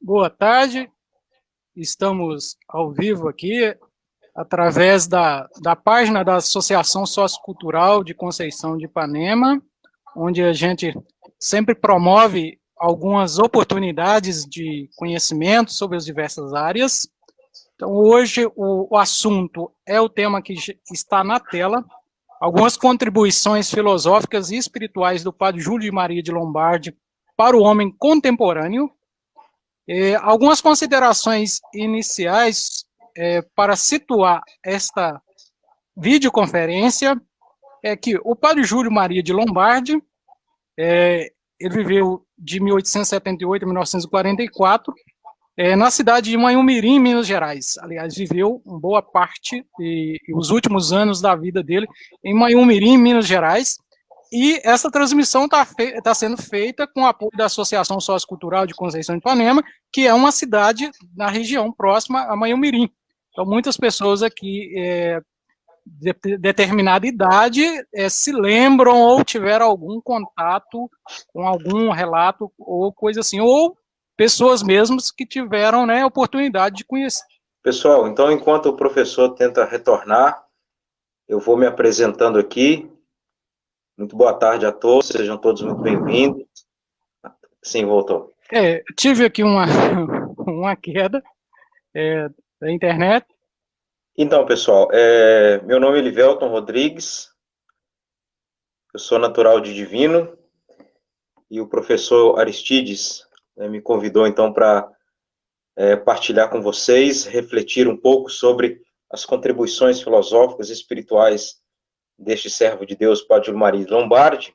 Boa tarde, estamos ao vivo aqui, através da página da Associação Sociocultural de Conceição de Ipanema, onde a gente sempre promove algumas oportunidades de conhecimento sobre as diversas áreas. Então, hoje, o assunto é o tema que está na tela, algumas contribuições filosóficas e espirituais do Padre Júlio de Maria de Lombardi para o homem contemporâneo. Algumas considerações iniciais para situar esta videoconferência é que o Padre Júlio Maria de Lombardi, ele viveu de 1878 a 1944, na cidade de Manhumirim, Minas Gerais. Aliás, viveu uma boa parte e os últimos anos da vida dele em Manhumirim, Minas Gerais. E essa transmissão está sendo feita com o apoio da Associação Sociocultural de Conceição de Ipanema, que é uma cidade na região próxima a Manhumirim. Então, muitas pessoas aqui de determinada idade se lembram ou tiveram algum contato com algum relato ou coisa assim, ou pessoas mesmas que tiveram, né, oportunidade de conhecer. Pessoal, então, enquanto o professor tenta retornar, eu vou me apresentando aqui. Muito boa tarde a todos, sejam todos muito bem-vindos. Sim, voltou. Tive aqui uma queda da internet. Então, pessoal, meu nome é Livelton Rodrigues, eu sou natural de Divino, e o professor Aristides me convidou, então, para partilhar com vocês, refletir um pouco sobre as contribuições filosóficas e espirituais deste servo de Deus, Padre Júlio Maria de Lombardi,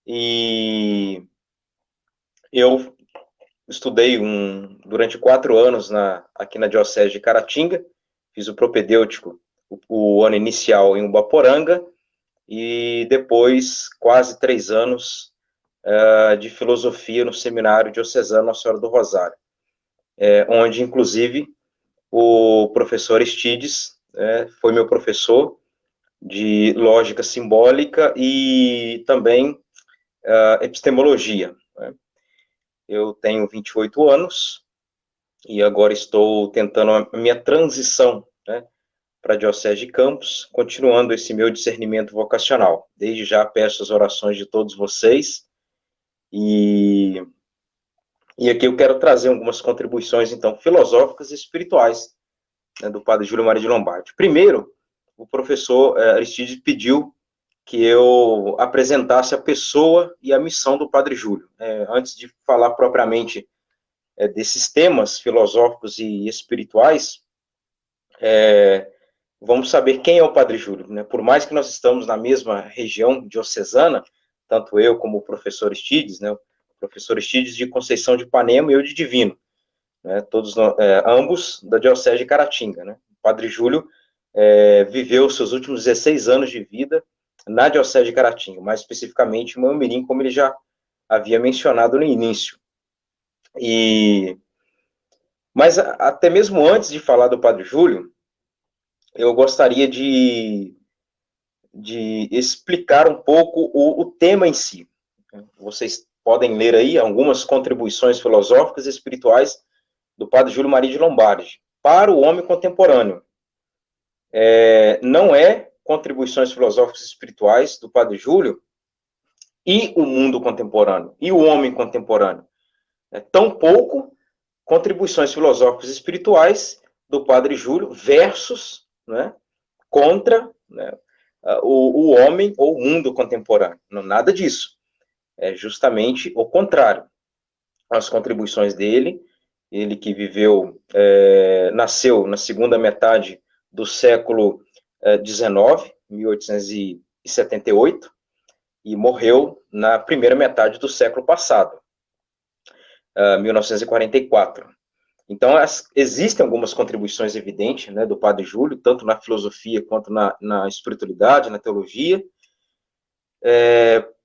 e eu estudei durante 4 anos aqui na Diocese de Caratinga, fiz o propedêutico, o ano inicial em Ubaporanga, e depois quase 3 anos de filosofia no Seminário Diocesano Nossa Senhora do Rosário, onde, inclusive, o professor Aristides foi meu professor de lógica simbólica e também epistemologia. Eu tenho 28 anos e agora estou tentando a minha transição para a Diocese de Campos, continuando esse meu discernimento vocacional. Desde já peço as orações de todos vocês e aqui eu quero trazer algumas contribuições, então, filosóficas e espirituais do Padre Júlio Maria de Lombardi. Primeiro, o professor Aristides pediu que eu apresentasse a pessoa e a missão do Padre Júlio. Antes de falar propriamente desses temas filosóficos e espirituais, vamos saber quem é o Padre Júlio, né? Por mais que nós estamos na mesma região diocesana, tanto eu como o professor Aristides, né? O professor Aristides de Conceição de Ipanema e eu de Divino, né? Todos ambos da Diocese de Caratinga, né? O Padre Júlio viveu seus últimos 16 anos de vida na Diocese de Caratinga, mais especificamente em Manhumirim, como ele já havia mencionado no início. Mas até mesmo antes de falar do Padre Júlio, eu gostaria de explicar um pouco o tema em si. Vocês podem ler aí algumas contribuições filosóficas e espirituais do Padre Júlio Maria de Lombardi para o homem contemporâneo. Não é contribuições filosóficas e espirituais do Padre Júlio e o mundo contemporâneo, e o homem contemporâneo. Tampouco contribuições filosóficas e espirituais do Padre Júlio versus, né, contra, né, o homem ou o mundo contemporâneo. Não, nada disso. É justamente o contrário. As contribuições dele, ele que viveu, nasceu na segunda metade do século XIX, 1878, e morreu na primeira metade do século passado, 1944. Então, existem algumas contribuições evidentes, né, do Padre Júlio, tanto na filosofia quanto na espiritualidade, na teologia,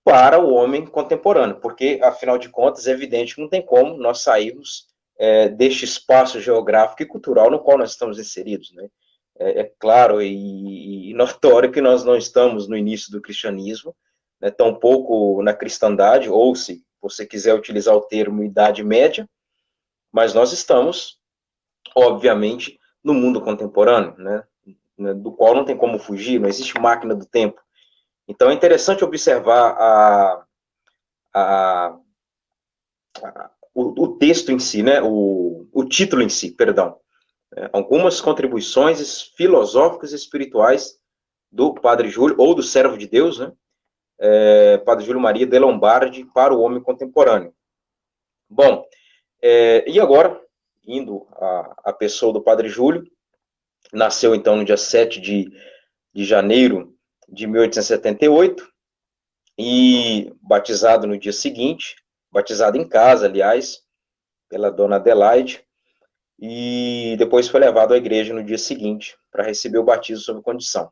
para o homem contemporâneo, porque, afinal de contas, é evidente que não tem como nós sairmos deste espaço geográfico e cultural no qual nós estamos inseridos, né? É claro e notório que nós não estamos no início do cristianismo, né, tampouco na cristandade, ou se você quiser utilizar o termo Idade Média, mas nós estamos, obviamente, no mundo contemporâneo, né? Do qual não tem como fugir, não existe máquina do tempo. Então é interessante observar a, o texto em si, né? O título em si, perdão. Algumas contribuições filosóficas e espirituais do Padre Júlio, ou do servo de Deus, né? Padre Júlio Maria de Lombardi, para o homem contemporâneo. Bom, e agora, indo à pessoa do Padre Júlio, nasceu então no dia 7 de janeiro de 1878, e batizado no dia seguinte, batizado em casa, aliás, pela dona Adelaide, e depois foi levado à igreja no dia seguinte para receber o batismo sob condição.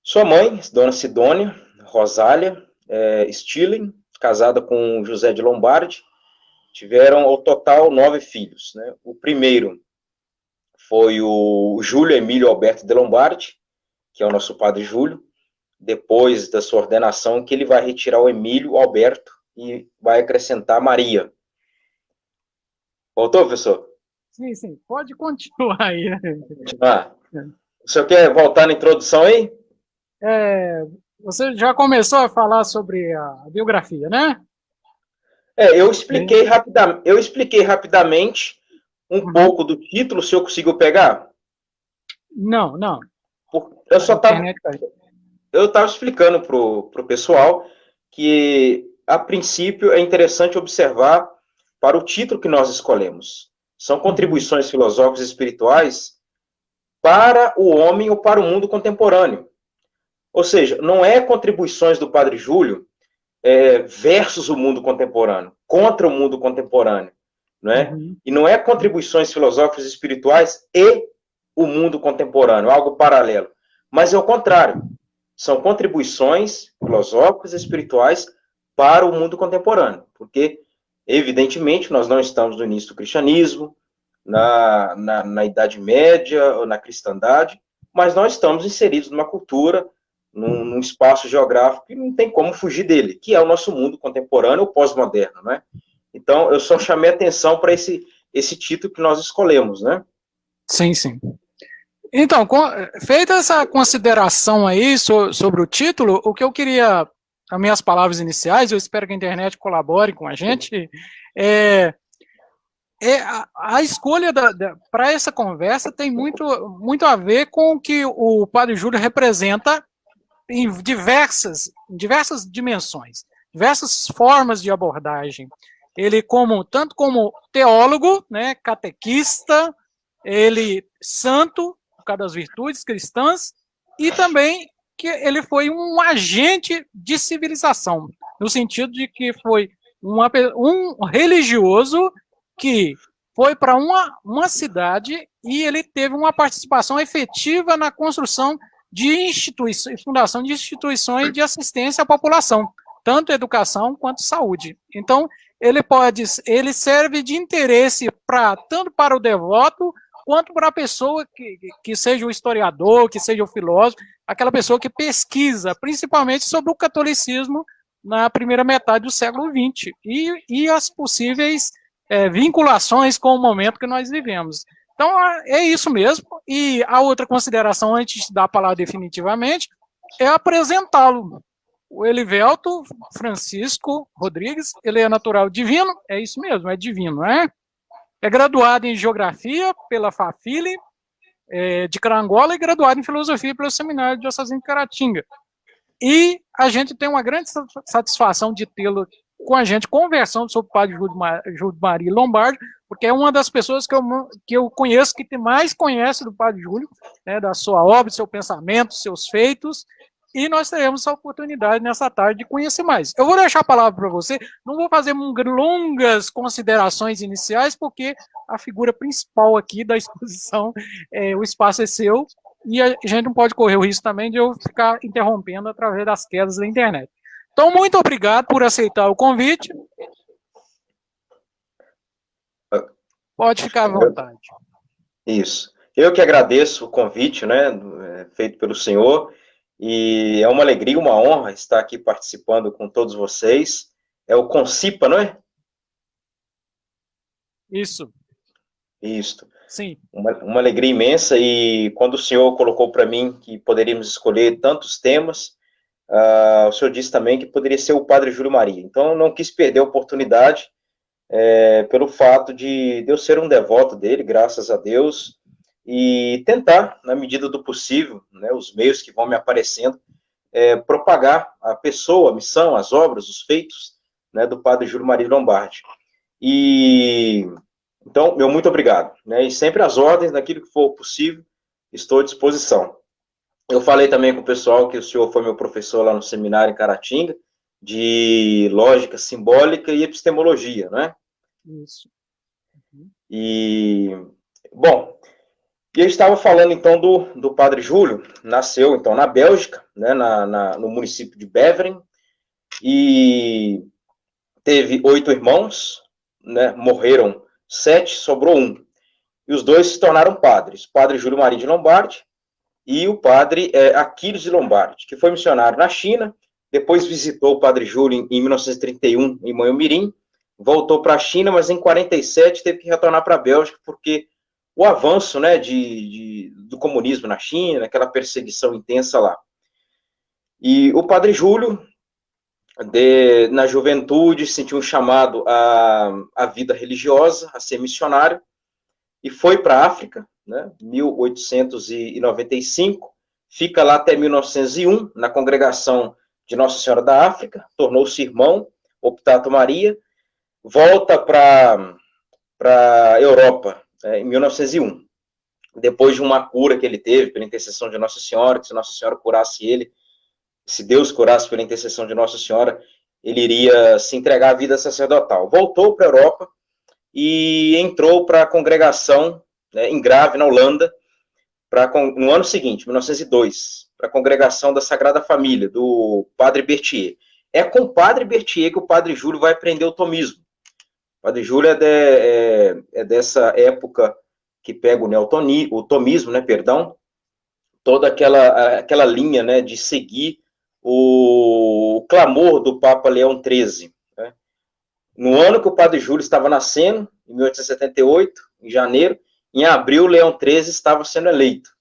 Sua mãe, dona Sidônia Rosália Stilling, casada com José de Lombardi, tiveram ao total 9 filhos, né? O primeiro foi o Júlio Emílio Alberto de Lombardi, que é o nosso padre Júlio, depois da sua ordenação, que ele vai retirar o Emílio Alberto e vai acrescentar Maria. Voltou, professor? Sim, sim, pode continuar aí. O senhor quer voltar na introdução aí? Você já começou a falar sobre a biografia, né? Eu expliquei rapidamente um pouco do título, o senhor conseguiu pegar? Não. Eu estava explicando para o pessoal que, a princípio, é interessante observar para o título que nós escolhemos. São contribuições filosóficas e espirituais para o homem ou para o mundo contemporâneo. Ou seja, não é contribuições do Padre Júlio versus o mundo contemporâneo, contra o mundo contemporâneo, não é? E não é contribuições filosóficas e espirituais e o mundo contemporâneo, algo paralelo. Mas é o contrário. São contribuições filosóficas e espirituais para o mundo contemporâneo, porque, evidentemente, nós não estamos no início do cristianismo, na Idade Média, ou na cristandade, mas nós estamos inseridos numa cultura, num espaço geográfico que não tem como fugir dele, que é o nosso mundo contemporâneo ou pós-moderno, né? Então, eu só chamei atenção para esse título que nós escolhemos, né? Sim. Então, feita essa consideração aí sobre o título, o que eu queria, as minhas palavras iniciais, eu espero que a internet colabore com a gente, a escolha para essa conversa tem muito a ver com o que o Padre Júlio representa em diversas dimensões, diversas formas de abordagem. Ele tanto como teólogo, né, catequista, ele santo, por causa das virtudes cristãs, e também que ele foi um agente de civilização, no sentido de que foi um religioso que foi para uma cidade e ele teve uma participação efetiva na construção de fundação de instituições de assistência à população, tanto educação quanto saúde. Então, ele serve de interesse tanto para o devoto quanto para a pessoa que seja o historiador, que seja o filósofo, aquela pessoa que pesquisa, principalmente sobre o catolicismo na primeira metade do século XX e as possíveis vinculações com o momento que nós vivemos. Então, é isso mesmo. E a outra consideração, antes de dar a palavra definitivamente, é apresentá-lo. O Elivelto Francisco Rodrigues, ele é natural divino, é isso mesmo, é divino, né? É graduado em Geografia pela FAFILE de Carangola e graduado em Filosofia pelo Seminário Diocesano de Caratinga. E a gente tem uma grande satisfação de tê-lo com a gente conversando sobre o Padre Júlio Maria Lombardi, porque é uma das pessoas que eu conheço que mais conhece do Padre Júlio, né, da sua obra, do seu pensamento, dos seus feitos, e nós teremos essa oportunidade nessa tarde de conhecer mais. Eu vou deixar a palavra para você, não vou fazer longas considerações iniciais, porque a figura principal aqui da exposição, o espaço é seu, e a gente não pode correr o risco também de eu ficar interrompendo através das quedas da internet. Então, muito obrigado por aceitar o convite. Pode ficar à vontade. Isso. Eu que agradeço o convite, né, feito pelo senhor, e é uma alegria, uma honra estar aqui participando com todos vocês. É o Concipa, não é? Isso, Isso. sim. Uma alegria imensa, e quando o senhor colocou para mim que poderíamos escolher tantos temas, o senhor disse também que poderia ser o Padre Júlio Maria. Então, eu não quis perder a oportunidade, pelo fato de eu ser um devoto dele, graças a Deus, e tentar, na medida do possível, né, os meios que vão me aparecendo, propagar a pessoa, a missão, as obras, os feitos, né, do Padre Júlio Maria Lombardi. E então, meu muito obrigado, né? E sempre às ordens, naquilo que for possível, estou à disposição. Eu falei também com o pessoal que o senhor foi meu professor lá no seminário em Caratinga, de lógica simbólica e epistemologia, né? Isso. E, bom, e eu estava falando então do Padre Júlio, nasceu então na Bélgica, né, no município de Beveren, e teve 8 irmãos, né, morreram 7, sobrou um. E os dois se tornaram padres, o padre Júlio Maria de Lombardi e o padre Aquiles de Lombardi, que foi missionário na China, depois visitou o padre Júlio em 1931 em Manhumirim, voltou para a China, mas em 47 teve que retornar para a Bélgica, porque o avanço, né, do comunismo na China, aquela perseguição intensa lá. E o padre Júlio, na juventude, sentiu um chamado à vida religiosa, a ser missionário, e foi para a África, né, 1895, fica lá até 1901, na congregação de Nossa Senhora da África, tornou-se irmão, Optato Maria, volta para a Europa, em 1901, depois de uma cura que ele teve pela intercessão de Nossa Senhora, que se Nossa Senhora curasse ele, se Deus curasse pela intercessão de Nossa Senhora, ele iria se entregar à vida sacerdotal. Voltou para a Europa e entrou para a congregação, né, em Grave, na Holanda, no ano seguinte, 1902, para a congregação da Sagrada Família, do Padre Berthier. É com o Padre Berthier que o Padre Júlio vai aprender o tomismo. O Padre Júlio é dessa época que pega o tomismo, né, perdão, toda aquela linha, né, de seguir o clamor do Papa Leão XIII. Né? No ano que o Padre Júlio estava nascendo, em 1878, em janeiro, em abril, Leão XIII estava sendo eleito.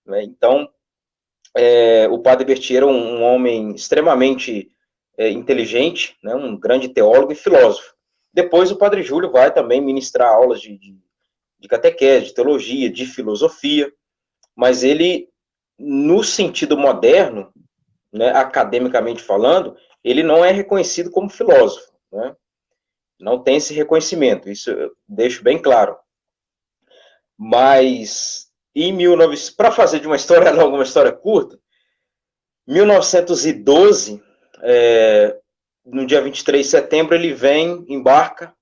Né? Então, o Padre Berthier era um homem extremamente inteligente, né? Um grande teólogo e filósofo. Depois, o Padre Júlio vai também ministrar aulas de catequese, de teologia, de filosofia, mas ele, no sentido moderno, né, academicamente falando, ele não é reconhecido como filósofo, né? Não tem esse reconhecimento, isso eu deixo bem claro. Mas, para fazer de uma história longa uma história curta, 1912, no dia 23 de setembro, ele embarca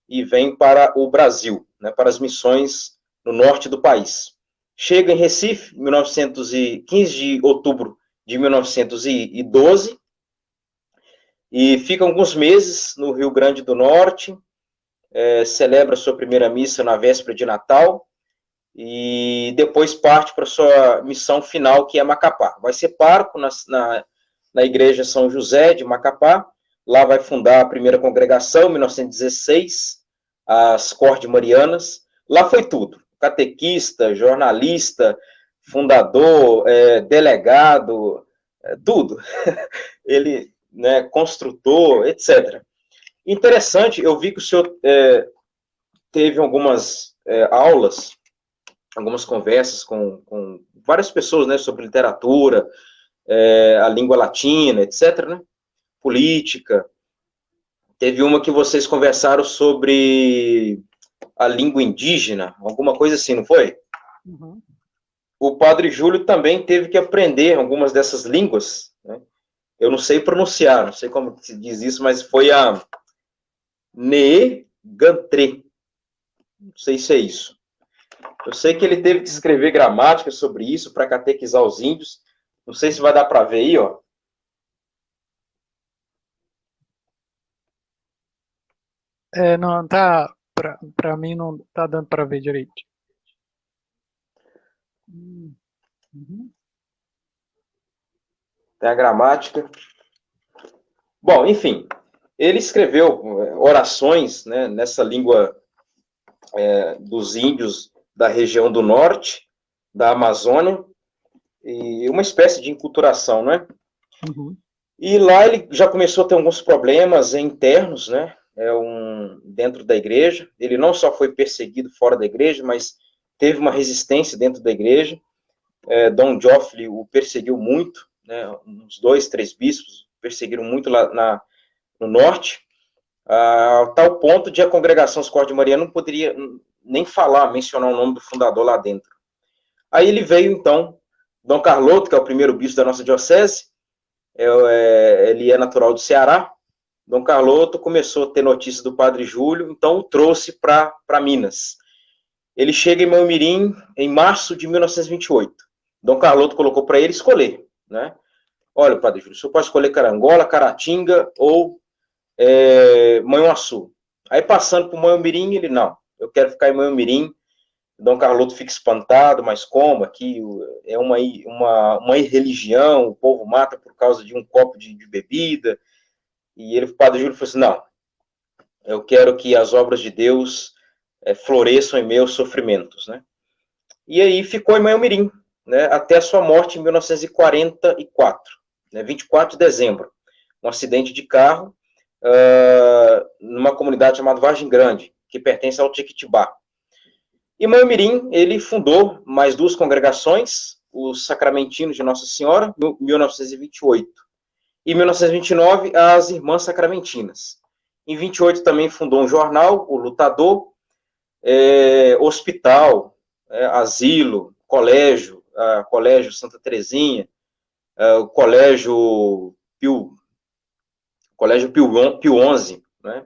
e vem para o Brasil, né, para as missões no norte do país. Chega em Recife, 15 de outubro de 1912, e fica alguns meses no Rio Grande do Norte, celebra sua primeira missa na véspera de Natal, e depois parte para sua missão final, que é Macapá. Vai ser pároco na igreja São José de Macapá, lá vai fundar a primeira congregação, em 1916, as Cordes Marianas. Lá foi tudo, catequista, jornalista, fundador, delegado, tudo. Ele, né, construtor, etc. Interessante, eu vi que o senhor teve algumas aulas, algumas conversas com várias pessoas, né, sobre literatura, a língua latina, etc., né, política. Teve uma que vocês conversaram sobre a língua indígena, alguma coisa assim, não foi? Uhum. O Padre Júlio também teve que aprender algumas dessas línguas, né? Eu não sei pronunciar, não sei como se diz isso, mas foi a Negantre. Não sei se é isso. Eu sei que ele teve que escrever gramática sobre isso para catequizar os índios. Não sei se vai dar para ver aí, ó. Não, tá, para mim não tá dando para ver direito. Uhum. Tem a gramática. Bom, enfim, ele escreveu orações, né, nessa língua dos índios da região do norte, da Amazônia, e uma espécie de enculturação, né? Uhum. E lá ele já começou a ter alguns problemas internos, né? Dentro da igreja. Ele não só foi perseguido fora da igreja, mas teve uma resistência dentro da igreja. Dom Joffre o perseguiu muito, né? Uns 2, 3 bispos perseguiram muito lá no norte, a tal ponto de a congregação Socorro de Maria não poderia nem mencionar o nome do fundador lá dentro. Aí ele veio, então, Dom Carloto, que é o primeiro bispo da nossa diocese, ele é natural do Ceará. Dom Carloto começou a ter notícias do Padre Júlio, então o trouxe para Minas. Ele chega em Maiumirim em março de 1928. Dom Carloto colocou para ele escolher, né? Olha, Padre Júlio, o senhor pode escolher Carangola, Caratinga ou Manhuaçu. Aí passando por Maiumirim, ele, não, eu quero ficar em Maiumirim. Dom Carloto fica espantado, mas como? Aqui é uma irreligião, o povo mata por causa de um copo de bebida. E o Padre Júlio falou assim, não, eu quero que as obras de Deus floresçam em meus sofrimentos, né? E aí ficou em Maiumirim, né, até a sua morte em 1944, né, 24 de dezembro. Um acidente de carro numa comunidade chamada Vargem Grande, que pertence ao Jequitibá. E Maiumirim, ele fundou mais 2 congregações, os Sacramentinos de Nossa Senhora, em 1928. E em 1929, as Irmãs Sacramentinas. Em 28 também fundou um jornal, o Lutador, hospital, asilo, colégio, Colégio Santa Terezinha, o Colégio Pio XI, né?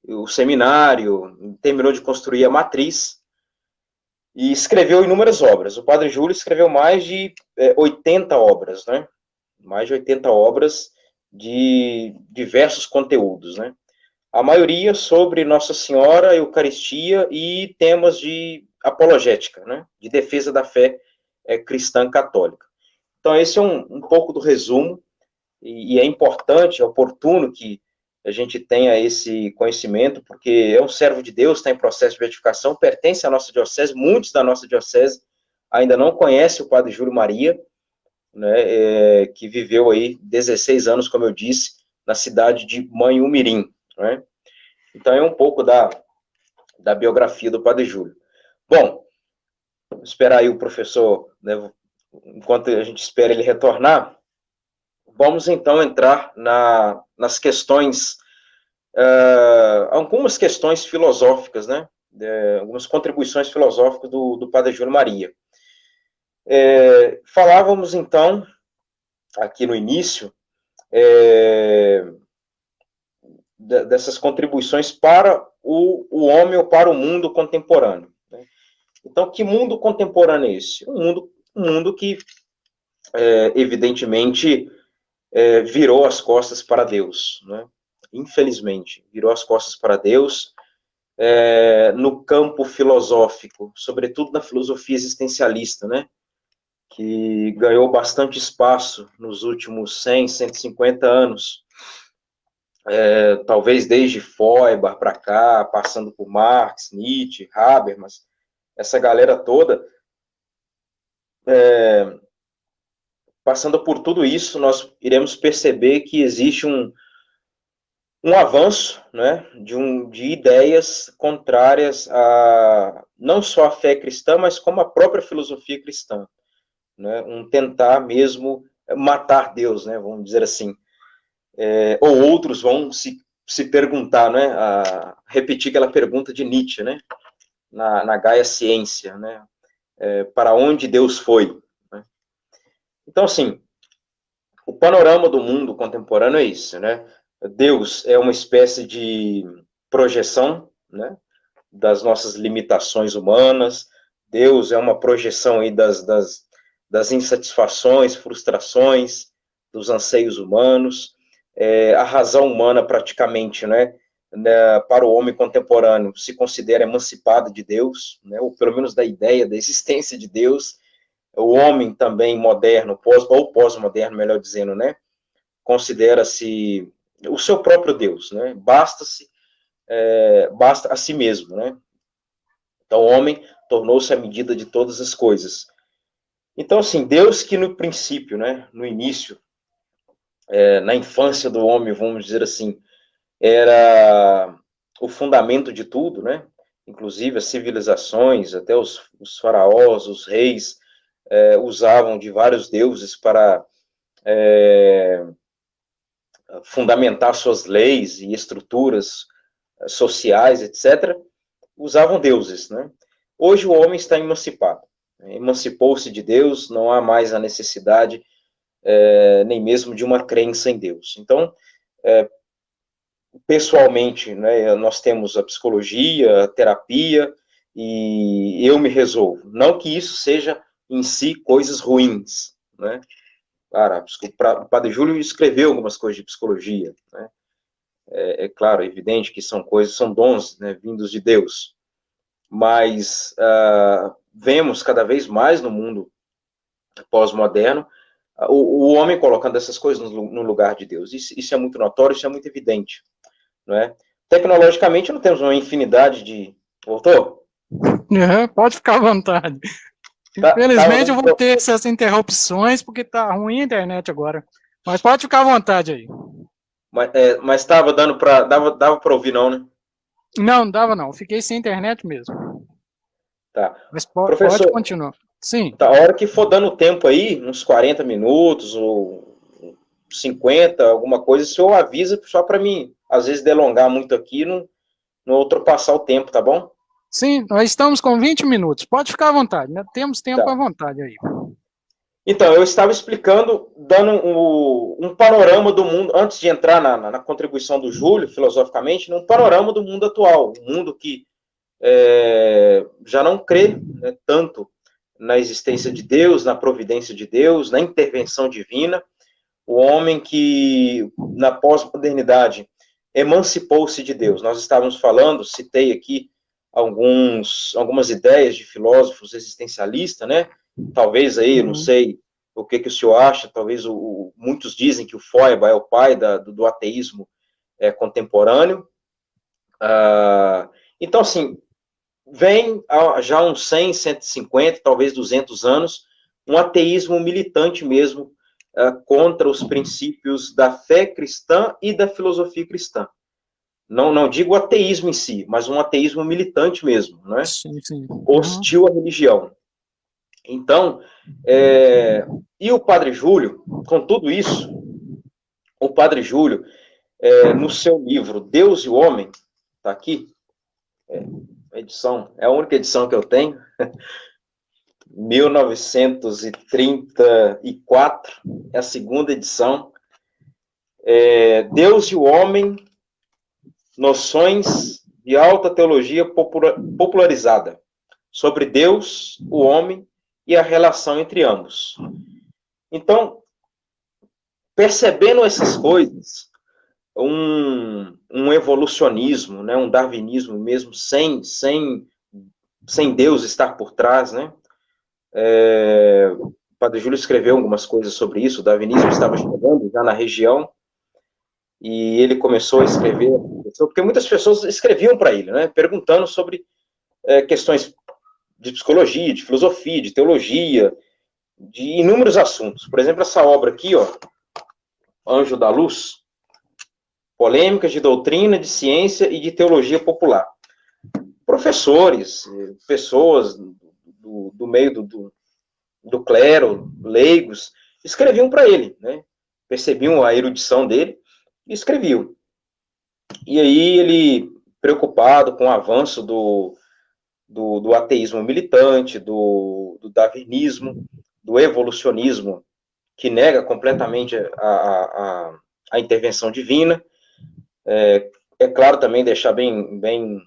O seminário, terminou de construir a matriz e escreveu inúmeras obras. O Padre Júlio escreveu mais de 80 obras, né? Mais de 80 obras de diversos conteúdos, né? A maioria sobre Nossa Senhora, Eucaristia e temas de apologética, né? De defesa da fé cristã católica. Então, esse é um pouco do resumo, e é importante, é oportuno que a gente tenha esse conhecimento, porque é um servo de Deus, está em processo de beatificação, pertence à nossa diocese, muitos da nossa diocese ainda não conhecem o Padre Júlio Maria, né, que viveu aí 16 anos, como eu disse, na cidade de Manhumirim, né? Então, é um pouco da biografia do Padre Júlio. Bom, vou esperar aí o professor, né, enquanto a gente espera ele retornar, vamos então entrar nas questões, algumas questões filosóficas, né, algumas contribuições filosóficas do Padre Júlio Maria. Falávamos então, aqui no início, dessas contribuições para o homem ou para o mundo contemporâneo, né? Então, que mundo contemporâneo é esse? Um mundo que, evidentemente, virou as costas para Deus, né? Infelizmente, virou as costas para Deus no campo filosófico, sobretudo na filosofia existencialista, né? Que ganhou bastante espaço nos últimos 100, 150 anos, talvez desde Feuerbach para cá, passando por Marx, Nietzsche, Habermas, essa galera toda, passando por tudo isso, nós iremos perceber que existe um avanço, né, de ideias contrárias a não só a fé cristã, mas como a própria filosofia cristã, né, um tentar mesmo matar Deus, né, vamos dizer assim, ou outros vão se perguntar, né, repetir aquela pergunta de Nietzsche, né, na Gaia Ciência, né, para onde Deus foi, né? Então, assim, o panorama do mundo contemporâneo é isso, né? Deus é uma espécie de projeção, né, das nossas limitações humanas. Deus é uma projeção aí das insatisfações, frustrações, dos anseios humanos. A razão humana, praticamente, né, para o homem contemporâneo, se considera emancipada de Deus, né, ou pelo menos da ideia da existência de Deus. O homem também moderno, ou pós-moderno, melhor dizendo, né, considera-se o seu próprio Deus, né, basta a si mesmo, né, Então, o homem tornou-se a medida de todas as coisas. Então, assim, Deus que no princípio, né, no início, na infância do homem, vamos dizer assim, era o fundamento de tudo, né? Inclusive as civilizações, até os faraós, os reis, usavam de vários deuses para fundamentar suas leis e estruturas sociais, etc., usavam deuses, né? Hoje o homem está emancipado, né? Emancipou-se de Deus, não há mais a necessidade nem mesmo de uma crença em Deus. Então, pessoalmente, né, nós temos a psicologia, a terapia, e eu me resolvo. Não que isso seja em si coisas ruins, né? Cara, o Padre Júlio escreveu algumas coisas de psicologia, né? É claro, é evidente que são coisas, são dons, né, vindos de Deus, mas vemos cada vez mais no mundo pós-moderno o homem colocando essas coisas no lugar de Deus. Isso é muito notório, isso é muito evidente, não é? Tecnologicamente, não temos uma infinidade de... Voltou? Pode ficar à vontade. Infelizmente, eu vou ter essas interrupções, porque tá ruim a internet agora. Mas pode ficar à vontade aí. Mas estava dando para... Dava para ouvir, não, né? Não dava não. Fiquei sem internet mesmo. Tá. Mas Professor, pode continuar. Sim. Tá, a hora que for dando tempo aí, uns 40 minutos ou 50, alguma coisa, o senhor avisa só para mim, às vezes, delongar muito aqui, não ultrapassar o tempo, tá bom? Sim, nós estamos com 20 minutos. Pode ficar à vontade, né? Temos tempo Tá. à vontade aí. Então, eu estava explicando, dando um panorama do mundo, antes de entrar na contribuição do Júlio, filosoficamente, num panorama do mundo atual, um mundo que já não crê, né, tanto na existência de Deus, na providência de Deus, na intervenção divina, o homem que, na pós-modernidade, emancipou-se de Deus. Nós estávamos falando, citei aqui algumas ideias de filósofos existencialistas, né? Talvez aí, não sei o que o senhor acha, talvez muitos dizem que o Feuerbach é o pai do ateísmo contemporâneo. Então, assim, vem já uns 100, 150, talvez 200 anos, um ateísmo militante mesmo, contra os princípios da fé cristã e da filosofia cristã. Não digo ateísmo em si, mas um ateísmo militante mesmo, né? Sim, sim. Hostil à religião. Então, e o Padre Júlio, com tudo isso, o Padre Júlio, no seu livro Deus e o Homem, está aqui, edição, é a única edição que eu tenho, 1934, é a segunda edição, Deus e o Homem, noções de alta teologia popularizada, sobre Deus, o homem e a relação entre ambos. Então, percebendo essas coisas, um evolucionismo, né, um darwinismo mesmo, sem Deus estar por trás, né? O Padre Júlio escreveu algumas coisas sobre isso, o darwinismo estava chegando já na região, e ele começou a escrever, porque muitas pessoas escreviam para ele, né, perguntando sobre questões de psicologia, de filosofia, de teologia, de inúmeros assuntos. Por exemplo, essa obra aqui, ó, Anjo da Luz, polêmicas de doutrina, de ciência e de teologia popular. Professores, pessoas do meio do clero, leigos, escreviam para ele, né? Percebiam a erudição dele e escreviam. E aí ele, preocupado com o avanço do ateísmo militante, do darwinismo, do evolucionismo, que nega completamente a intervenção divina, é claro também deixar bem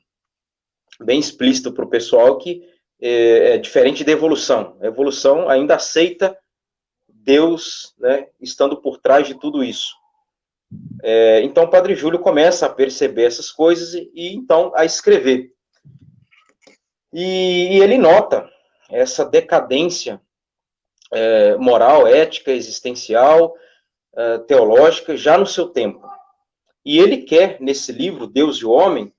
explícito para o pessoal que é diferente da evolução. A evolução ainda aceita Deus, né, estando por trás de tudo isso. Então, o Padre Júlio começa a perceber essas coisas e então, a escrever. E ele nota essa decadência moral, ética, existencial, teológica, já no seu tempo. E ele quer, nesse livro, Deus e o Homem,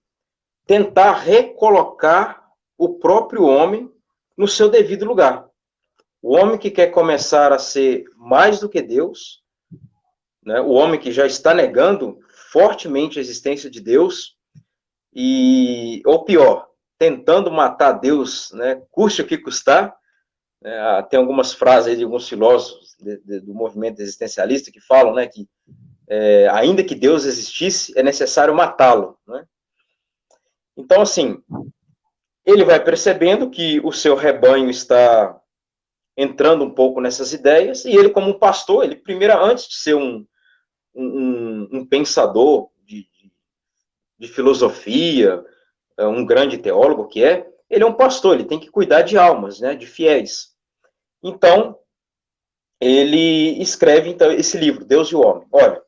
tentar recolocar o próprio homem no seu devido lugar. O homem que quer começar a ser mais do que Deus, né, o homem que já está negando fortemente a existência de Deus, ou pior, tentando matar Deus, né, custe o que custar. Tem algumas frases aí de alguns filósofos do movimento existencialista que falam, né, que ainda que Deus existisse, é necessário matá-lo, né? Então, assim, ele vai percebendo que o seu rebanho está entrando um pouco nessas ideias, e ele, como um pastor, ele primeiro, antes de ser um pensador de filosofia, um grande teólogo que ele é um pastor, ele tem que cuidar de almas, né, de fiéis. Então, ele escreve então esse livro, Deus e o Homem. Olha,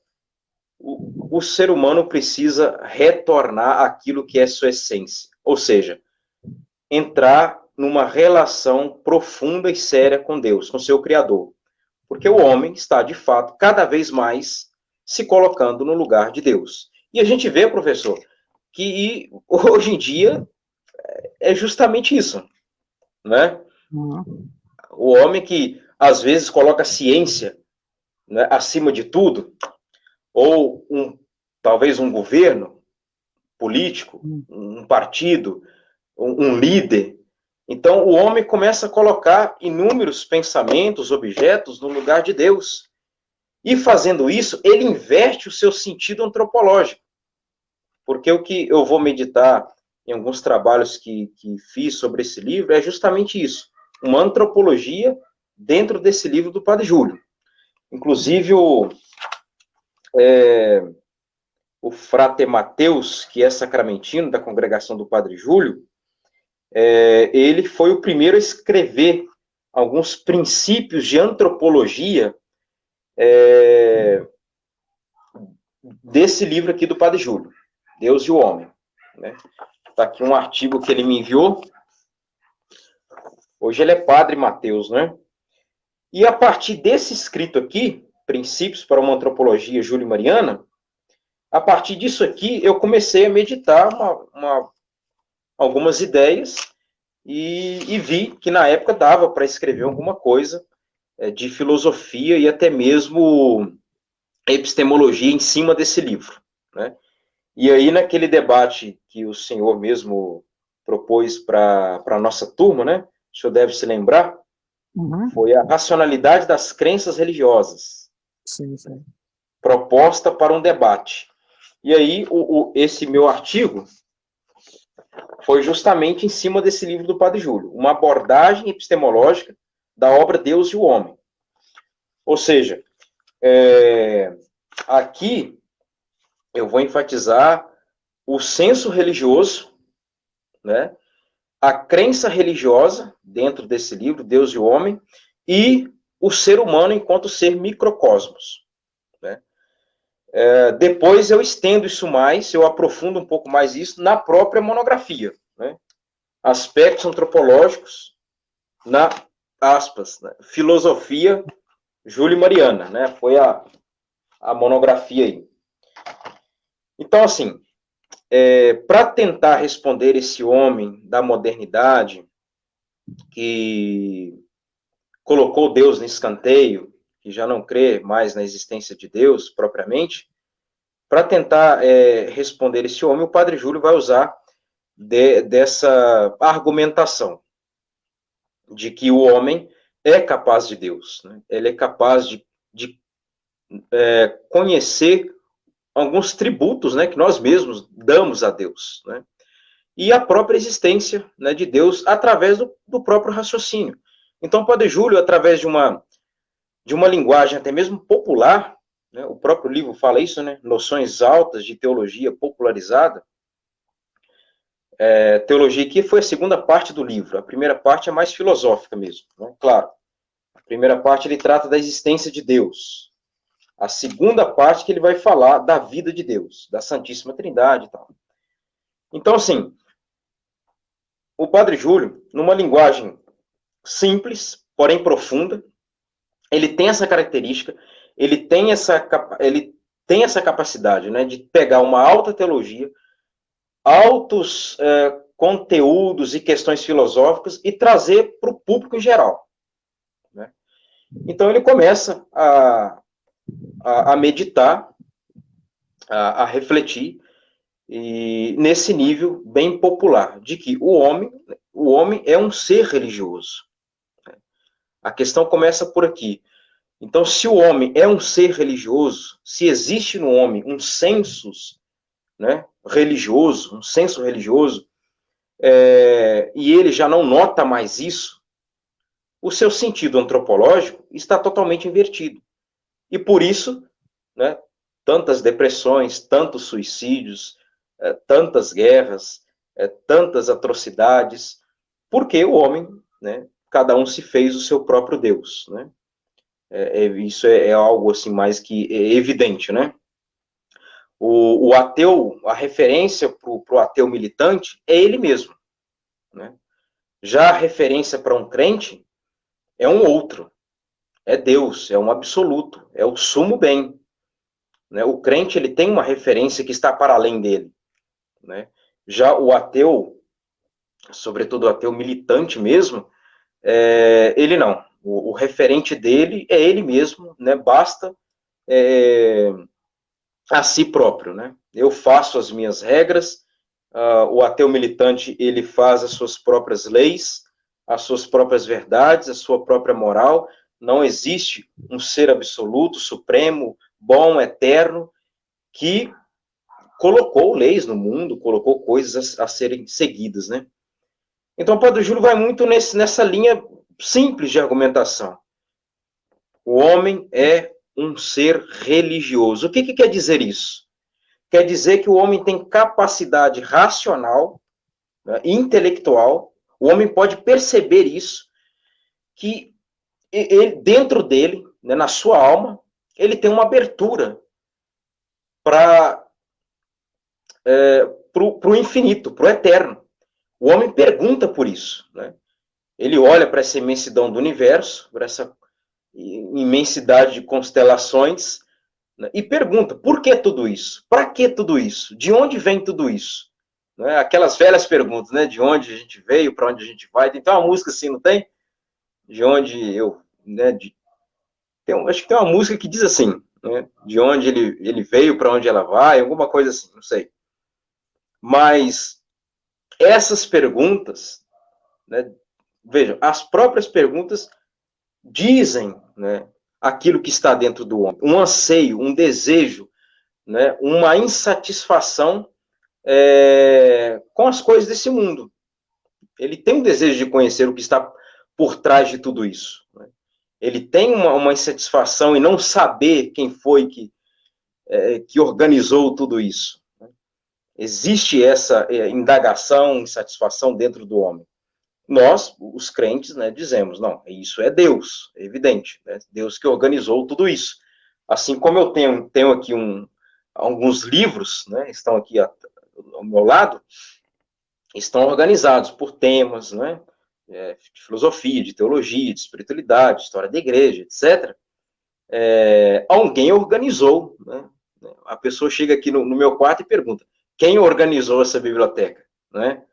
o ser humano precisa retornar àquilo que é sua essência, ou seja, entrar numa relação profunda e séria com Deus, com seu Criador. Porque o homem está, de fato, cada vez mais se colocando no lugar de Deus. E a gente vê, professor, que hoje em dia é justamente isso, né? Uhum. O homem que, às vezes, coloca a ciência, né, acima de tudo, ou talvez um governo político, um partido, um líder. Então, o homem começa a colocar inúmeros pensamentos, objetos no lugar de Deus. E fazendo isso, ele inverte o seu sentido antropológico. Porque o que eu vou meditar em alguns trabalhos que fiz sobre esse livro é justamente isso. Uma antropologia dentro desse livro do Padre Júlio. Inclusive, o Frate Mateus, que é sacramentino da congregação do Padre Júlio, ele foi o primeiro a escrever alguns princípios de antropologia desse livro aqui do Padre Júlio, Deus e o Homem. Está aqui um artigo que ele me enviou. Hoje ele é Padre Mateus, né? E a partir desse escrito aqui, Princípios para uma Antropologia Júlio-Mariana, a partir disso aqui eu comecei a meditar algumas ideias e vi que na época dava para escrever alguma coisa de filosofia e até mesmo epistemologia em cima desse livro, né? E aí, naquele debate que o senhor mesmo propôs para a nossa turma, né? O senhor deve se lembrar, foi a racionalidade das crenças religiosas. Sim, sim. Proposta para um debate. E aí, esse meu artigo foi justamente em cima desse livro do Padre Júlio, uma abordagem epistemológica da obra Deus e o Homem. Ou seja, aqui eu vou enfatizar o senso religioso, né, a crença religiosa dentro desse livro, Deus e o Homem, e o ser humano enquanto ser microcosmos. Né? Depois eu estendo isso mais, eu aprofundo um pouco mais isso na própria monografia. Né? Aspectos antropológicos na, aspas, né, filosofia Júlio-Mariana, né? Foi a monografia aí. Então, assim, para tentar responder esse homem da modernidade que colocou Deus no escanteio, que já não crê mais na existência de Deus propriamente, para tentar responder esse homem, o Padre Júlio vai usar dessa argumentação de que o homem é capaz de Deus, né? Ele é capaz de conhecer alguns tributos, né, que nós mesmos damos a Deus, né? E a própria existência, né, de Deus através do próprio raciocínio. Então, o Padre Júlio, através de uma linguagem até mesmo popular, né, o próprio livro fala isso, né, noções altas de teologia popularizada, teologia que foi a segunda parte do livro, a primeira parte é mais filosófica mesmo, né? Claro, a primeira parte ele trata da existência de Deus, a segunda parte que ele vai falar da vida de Deus, da Santíssima Trindade e tal. Então, assim, o Padre Júlio, numa linguagem simples, porém profunda, ele tem essa característica, ele tem essa capacidade, né, de pegar uma alta teologia, altos conteúdos e questões filosóficas e trazer para o público em geral, né? Então ele começa a meditar, a refletir, e nesse nível bem popular, de que o homem é um ser religioso. A questão começa por aqui. Então, se o homem é um ser religioso, se existe no homem um sensus, né, religioso, um senso religioso, e ele já não nota mais isso, o seu sentido antropológico está totalmente invertido. E por isso, né, tantas depressões, tantos suicídios, tantas guerras, tantas atrocidades, porque o homem, né, cada um se fez o seu próprio Deus, né? Isso é algo assim mais que evidente, né? O ateu, a referência para o ateu militante é ele mesmo, né? Já a referência para um crente é um outro, é Deus, é um absoluto, é o sumo bem, né? O crente ele tem uma referência que está para além dele, né? Já o ateu, sobretudo o ateu militante mesmo, ele não. O referente dele é ele mesmo, né? Basta a si próprio, né? Eu faço as minhas regras, o ateu militante ele faz as suas próprias leis, as suas próprias verdades, a sua própria moral. Não existe um ser absoluto, supremo, bom, eterno, que colocou leis no mundo, colocou coisas a serem seguidas, né? Então, o Padre Júlio vai muito nessa linha simples de argumentação. O homem é um ser religioso. O que quer dizer isso? Quer dizer que o homem tem capacidade racional, né, intelectual, o homem pode perceber isso, que ele, dentro dele, né, na sua alma, ele tem uma abertura para o infinito, para o eterno. O homem pergunta por isso, né? Ele olha para essa imensidão do universo, para essa imensidade de constelações, né, e pergunta, por que tudo isso? Para que tudo isso? De onde vem tudo isso? Né? Aquelas velhas perguntas, né? De onde a gente veio, para onde a gente vai. Tem uma música assim, não tem? De onde eu... Né? Acho que tem uma música que diz assim, né? De onde ele veio, para onde ela vai, alguma coisa assim, não sei. Mas essas perguntas, né? Vejam, as próprias perguntas dizem, né, aquilo que está dentro do homem. Um anseio, um desejo, né, uma insatisfação com as coisas desse mundo. Ele tem um desejo de conhecer o que está por trás de tudo isso, né? Ele tem uma insatisfação em não saber quem foi que organizou tudo isso, né? Existe essa indagação, insatisfação dentro do homem. Nós, os crentes, né, dizemos, não, isso é Deus, é evidente, né? Deus que organizou tudo isso. Assim como eu tenho aqui alguns livros, né, estão aqui ao meu lado, estão organizados por temas, né, de filosofia, de teologia, de espiritualidade, história da igreja, etc. Alguém organizou, né? A pessoa chega aqui no meu quarto e pergunta, quem organizou essa biblioteca? Né?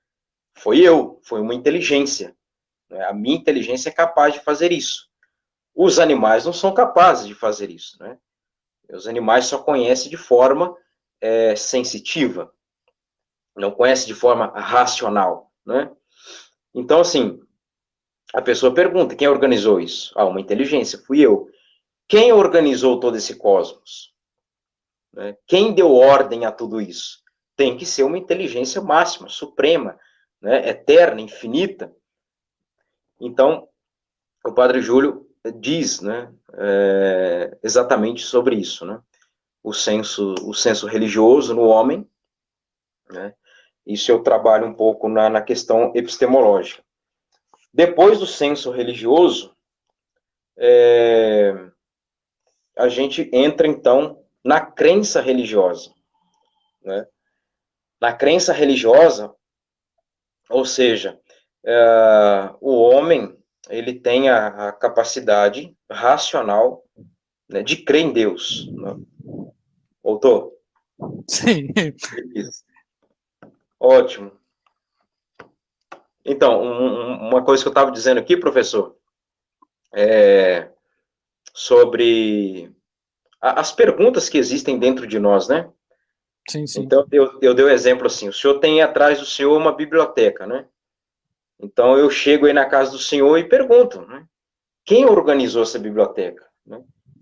Foi eu, foi uma inteligência. Né? A minha inteligência é capaz de fazer isso. Os animais não são capazes de fazer isso, né? Os animais só conhecem de forma sensitiva, não conhecem de forma racional, né? Então, assim, a pessoa pergunta, quem organizou isso? Uma inteligência, fui eu. Quem organizou todo esse cosmos? Né? Quem deu ordem a tudo isso? Tem que ser uma inteligência máxima, suprema, né? Eterna, infinita. Então, o Padre Júlio diz, né, exatamente sobre isso, né? O senso religioso no homem, né? Isso eu trabalho um pouco na questão epistemológica. Depois do senso religioso, a gente entra, então, na crença religiosa, né? Na crença religiosa, ou seja, o homem ele tem a capacidade racional, né, de crer em Deus. Né? Voltou? Sim. Isso. Ótimo. Então, uma coisa que eu estava dizendo aqui, professor, sobre as perguntas que existem dentro de nós, né? Sim, sim. Então, eu dei o exemplo assim, o senhor tem atrás do senhor uma biblioteca, né? Então, eu chego aí na casa do senhor e pergunto, né? Quem organizou essa biblioteca? Né?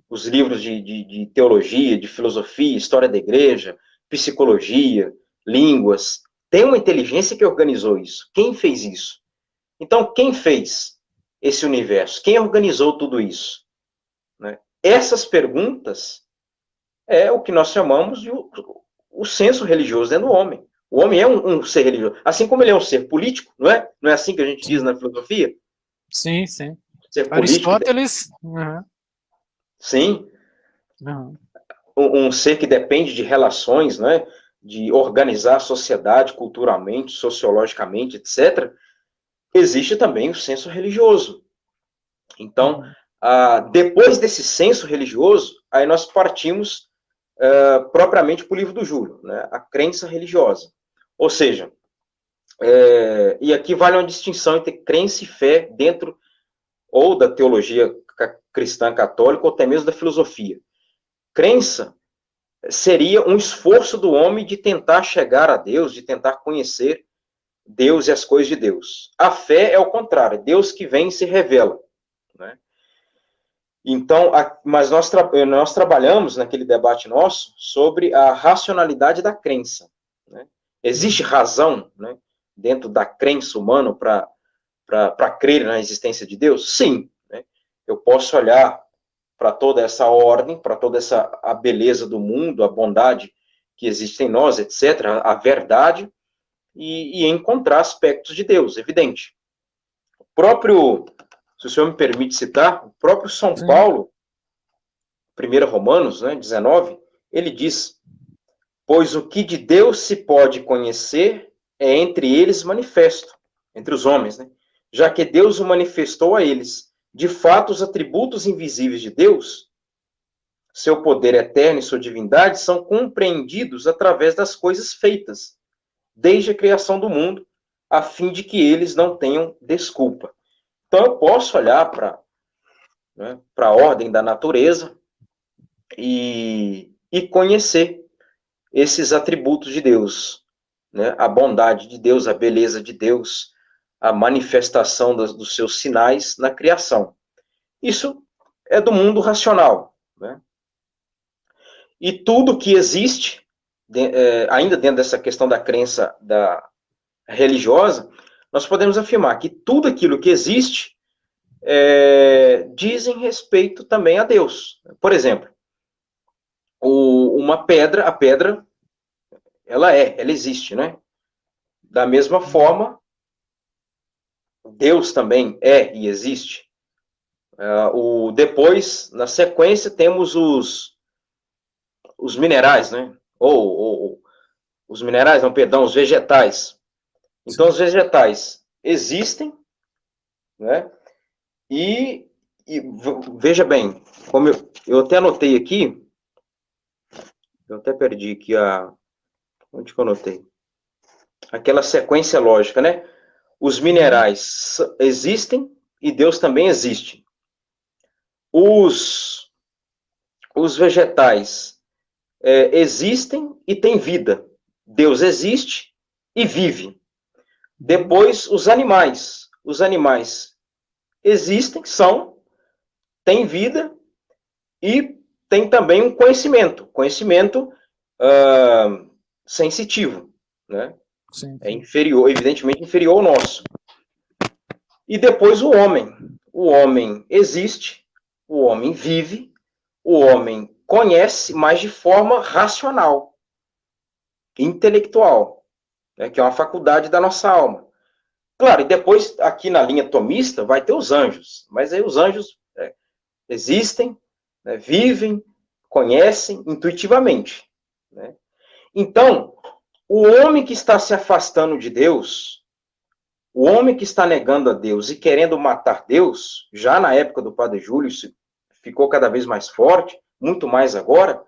Os livros de teologia, de filosofia, história da igreja, psicologia, línguas. Tem uma inteligência que organizou isso. Quem fez isso? Então, quem fez esse universo? Quem organizou tudo isso? Né? Essas perguntas é o que nós chamamos de o senso religioso dentro do homem. O homem é um ser religioso, assim como ele é um ser político, não é? Não é assim que a gente diz Sim, na filosofia? sim. Sim. Ser político, Aristóteles. Uhum, sim, uhum, um ser que depende de relações, né? De organizar a sociedade culturalmente, sociologicamente, etc. Existe também o senso religioso. Então, uhum. depois desse senso religioso, aí nós partimos propriamente para o livro do Júlio, né? A crença religiosa. Ou seja, e aqui vale uma distinção entre crença e fé dentro ou da teologia cristã católica ou até mesmo da filosofia. Crença seria um esforço do homem de tentar chegar a Deus, de tentar conhecer Deus e as coisas de Deus. A fé é o contrário, é Deus que vem e se revela. Né? Então, mas nós trabalhamos naquele debate nosso sobre a racionalidade da crença. Né? Existe razão, né, dentro da crença humana para crer na existência de Deus? Sim. Né? Eu posso olhar para toda essa ordem, para toda a beleza do mundo, a bondade que existe em nós, etc., a verdade, e encontrar aspectos de Deus, evidente. O próprio, se o senhor me permite citar, o próprio São Sim. Paulo, 1 Romanos, né, 19, ele diz, pois o que de Deus se pode conhecer é entre eles manifesto, entre os homens, né? Já que Deus o manifestou a eles. De fato, os atributos invisíveis de Deus, seu poder eterno e sua divindade, são compreendidos através das coisas feitas, desde a criação do mundo, a fim de que eles não tenham desculpa. Então, eu posso olhar para, né, a ordem da natureza e conhecer esses atributos de Deus, né? A bondade de Deus, a beleza de Deus, a manifestação dos seus sinais na criação. Isso é do mundo racional. Né? E tudo que existe, ainda dentro dessa questão da crença religiosa, nós podemos afirmar que tudo aquilo que existe dizem respeito também a Deus. Por exemplo, uma pedra, a pedra, ela existe, né? Da mesma forma, Deus também é e existe. Depois, na sequência, temos os minerais, né? Ou os minerais, não, perdão, os vegetais. Então, Sim. os vegetais existem, né? E veja bem, como eu até anotei aqui, eu até perdi aqui onde que eu anotei? Aquela sequência lógica, né? Os minerais existem e Deus também existe. Os vegetais existem e têm vida. Deus existe e vive. Depois, os animais. Os animais existem, têm vida e têm também um conhecimento sensitivo, né? Sim. É inferior, evidentemente inferior ao nosso. E depois o homem. O homem existe, o homem vive, o homem conhece, mas de forma racional, intelectual, né, que é uma faculdade da nossa alma. Claro, e depois, aqui na linha tomista, vai ter os anjos, mas aí os anjos existem, né, vivem, conhecem intuitivamente. Né? Então, o homem que está se afastando de Deus, o homem que está negando a Deus e querendo matar Deus, já na época do Padre Júlio, isso ficou cada vez mais forte, muito mais agora,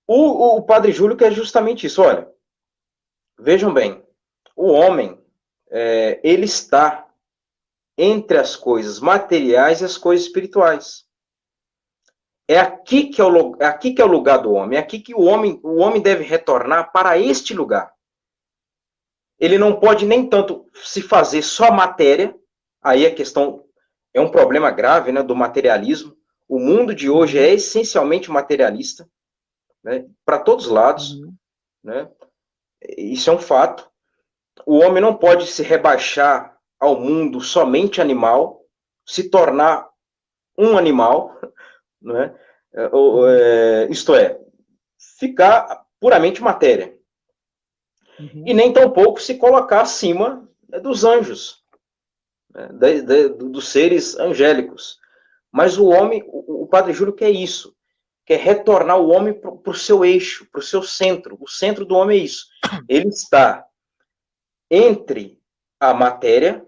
o Padre Júlio quer justamente isso. Olha, vejam bem, o homem ele está entre as coisas materiais e as coisas espirituais. É aqui que é o lugar do homem. É aqui que o homem deve retornar para este lugar. Ele não pode nem tanto se fazer só matéria. Aí a questão é um problema grave, né, do materialismo. O mundo de hoje é essencialmente materialista, né, para todos os lados. Né? Isso é um fato. O homem não pode se rebaixar ao mundo somente animal, se tornar um animal, né? Isto é, ficar puramente matéria. E nem tampouco se colocar acima dos anjos, né? Dos seres angélicos. Mas o homem, o Padre Júlio quer isso, quer retornar o homem para o seu eixo, para o seu centro. O centro do homem é isso. Ele está entre a matéria,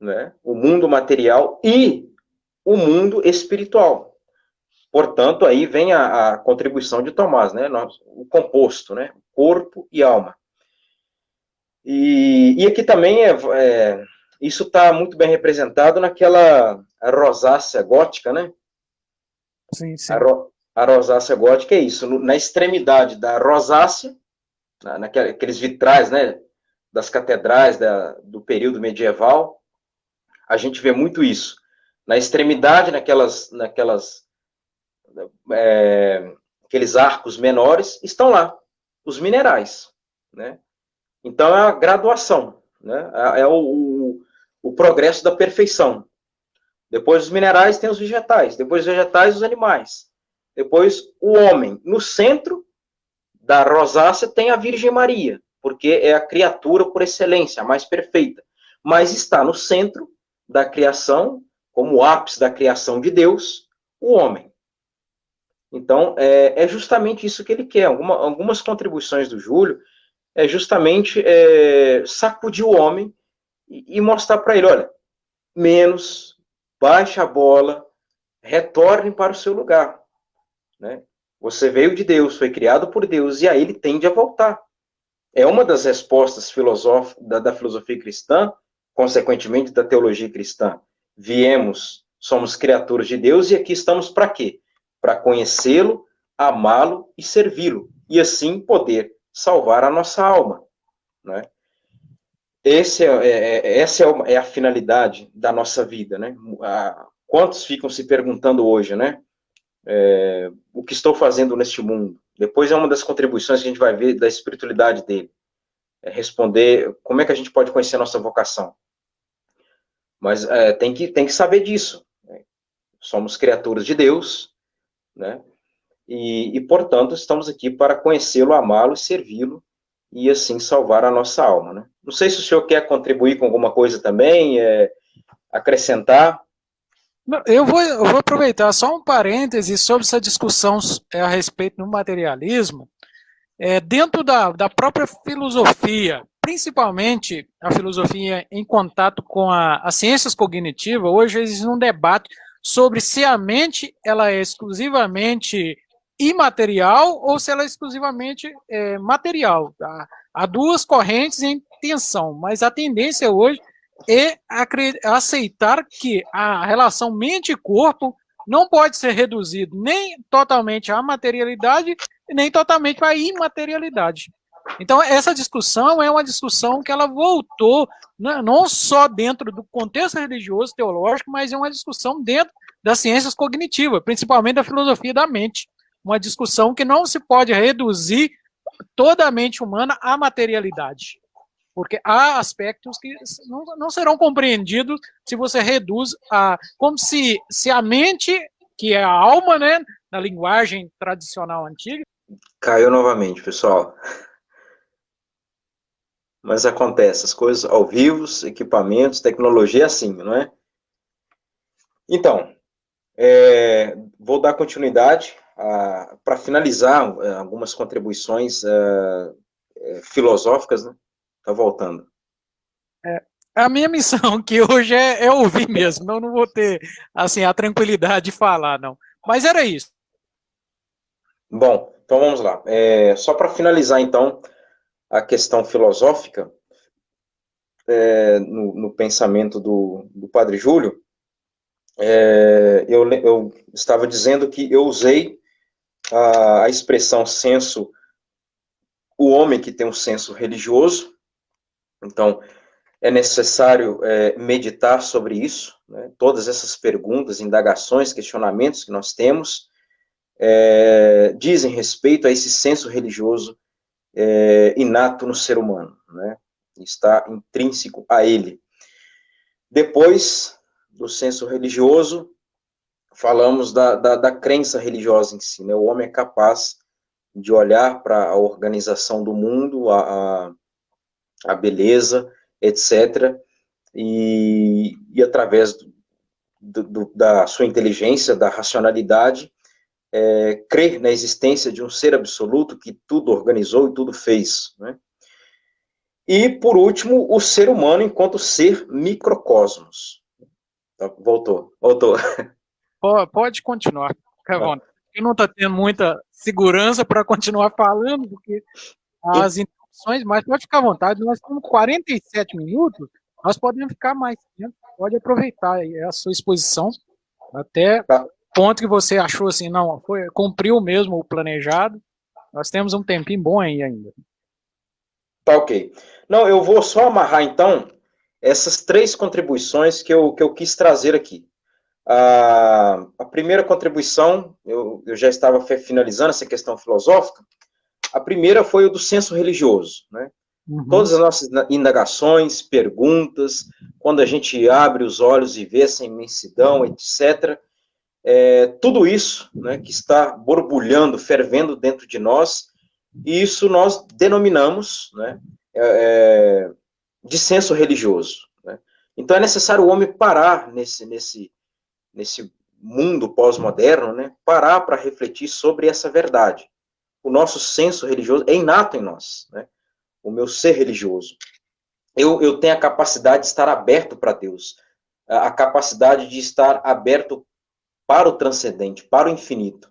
né, o mundo material, e o mundo espiritual. Portanto, aí vem a contribuição de Tomás, né, o composto, né, corpo e alma. E aqui também isso está muito bem representado naquela rosácea gótica, né? Sim, sim. A rosácea gótica é isso, na extremidade da rosácea, naqueles vitrais, né, das catedrais do período medieval, a gente vê muito isso. Na extremidade, aqueles arcos menores, estão lá os minerais, né? Então é a graduação, né? É o progresso da perfeição. Depois os minerais tem os vegetais, depois os vegetais os animais, depois o homem. No centro da rosácea tem a Virgem Maria, porque é a criatura por excelência, a mais perfeita. Mas está no centro da criação, como o ápice da criação de Deus, o homem. Então, é justamente isso que ele quer. Algumas contribuições do Júlio é justamente sacudir o homem e mostrar para ele, olha, menos, baixe a bola, retorne para o seu lugar. Né? Você veio de Deus, foi criado por Deus, e aí ele tende a voltar. É uma das respostas da filosofia cristã, consequentemente da teologia cristã. Somos criaturas de Deus, e aqui estamos para quê? Para conhecê-lo, amá-lo e servi-lo, e assim poder salvar a nossa alma. Né? Essa é a finalidade da nossa vida. Né? Quantos ficam se perguntando hoje, né? O que estou fazendo neste mundo? Depois é uma das contribuições que a gente vai ver da espiritualidade dele. Responder como é que a gente pode conhecer a nossa vocação. Mas tem que saber disso. Né? Somos criaturas de Deus, né? E, portanto, estamos aqui para conhecê-lo, amá-lo, servi-lo e, assim, salvar a nossa alma. Né? Não sei se o senhor quer contribuir com alguma coisa também, acrescentar. Eu vou aproveitar só um parêntese sobre essa discussão a respeito do materialismo. Dentro da própria filosofia, principalmente a filosofia em contato com as ciências cognitivas, hoje existe um debate sobre se a mente ela é exclusivamente imaterial ou se ela é exclusivamente material. Tá? Há duas correntes em tensão, mas a tendência hoje é aceitar que a relação mente e corpo não pode ser reduzida nem totalmente à materialidade nem totalmente à imaterialidade. Então, essa discussão é uma discussão que ela voltou, não só dentro do contexto religioso, teológico, mas é uma discussão dentro das ciências cognitivas, principalmente da filosofia da mente. Uma discussão que não se pode reduzir toda a mente humana à materialidade. Porque há aspectos que não serão compreendidos se você reduz como se a mente, que é a alma, né, na linguagem tradicional antiga. Caiu novamente, pessoal. Mas acontece, as coisas ao vivo, equipamentos, tecnologia é assim, não é? Então, vou dar continuidade para finalizar algumas contribuições filosóficas, né? Tá voltando. A minha missão aqui hoje é ouvir mesmo, eu não vou ter assim, a tranquilidade de falar, não. Mas era isso. Bom, então vamos lá. Só para finalizar, então, a questão filosófica, no pensamento do Padre Júlio, eu estava dizendo que eu usei a expressão senso, o homem que tem um senso religioso. Então, é necessário meditar sobre isso, né? Todas essas perguntas, indagações, questionamentos que nós temos dizem respeito a esse senso religioso inato no ser humano, né? Está intrínseco a ele. Depois do senso religioso, falamos da crença religiosa em si, né? O homem é capaz de olhar para a organização do mundo, a beleza, etc., e através da sua inteligência, da racionalidade, crer na existência de um ser absoluto que tudo organizou e tudo fez, né? E, por último, o ser humano enquanto ser microcosmos. Voltou. Pode continuar, fica à vontade. Eu não estou tendo muita segurança para continuar falando, porque as interrupções, mas pode ficar à vontade. Nós estamos 47 minutos, nós podemos ficar mais tempo, pode aproveitar a sua exposição, até o ponto que você achou assim, não, cumpriu mesmo o planejado, nós temos um tempinho bom aí ainda. Tá ok. Não, eu vou só amarrar, então, essas 3 contribuições que eu quis trazer aqui. A primeira contribuição, eu já estava finalizando essa questão filosófica, a primeira foi o do senso religioso, né? Uhum. Todas as nossas indagações, perguntas, quando a gente abre os olhos e vê essa imensidão, etc., tudo isso, né, que está borbulhando, fervendo dentro de nós, e isso nós denominamos, né, de senso religioso, né? Então é necessário o homem parar nesse mundo pós-moderno, né, parar para refletir sobre essa verdade. O nosso senso religioso é inato em nós, né? O meu ser religioso. Eu tenho a capacidade de estar aberto para Deus, a capacidade de estar aberto para o transcendente, para o infinito.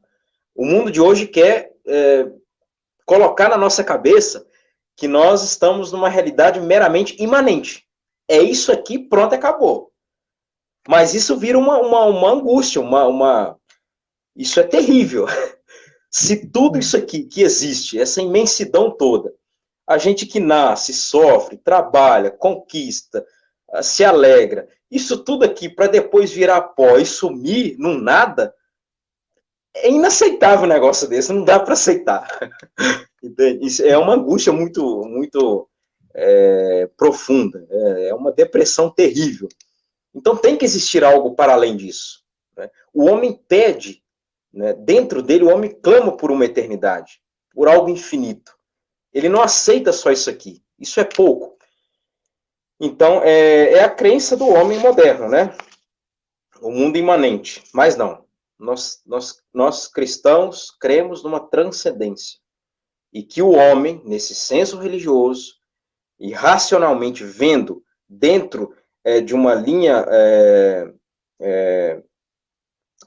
O mundo de hoje quer colocar na nossa cabeça que nós estamos numa realidade meramente imanente. É isso aqui, pronto, acabou. Mas isso vira uma angústia, isso é terrível. Se tudo isso aqui que existe, essa imensidão toda, a gente que nasce, sofre, trabalha, conquista, se alegra, isso tudo aqui para depois virar pó e sumir num nada, é inaceitável um negócio desse, não dá para aceitar. Isso é uma angústia muito profunda, é uma depressão terrível. Então tem que existir algo para além disso, né? O homem pede, né, dentro dele, o homem clama por uma eternidade, por algo infinito. Ele não aceita só isso aqui, isso é pouco. Então, é a crença do homem moderno, né? O mundo imanente. Mas não. Nós cristãos cremos numa transcendência. E que o homem, nesse senso religioso, e racionalmente vendo dentro de uma linha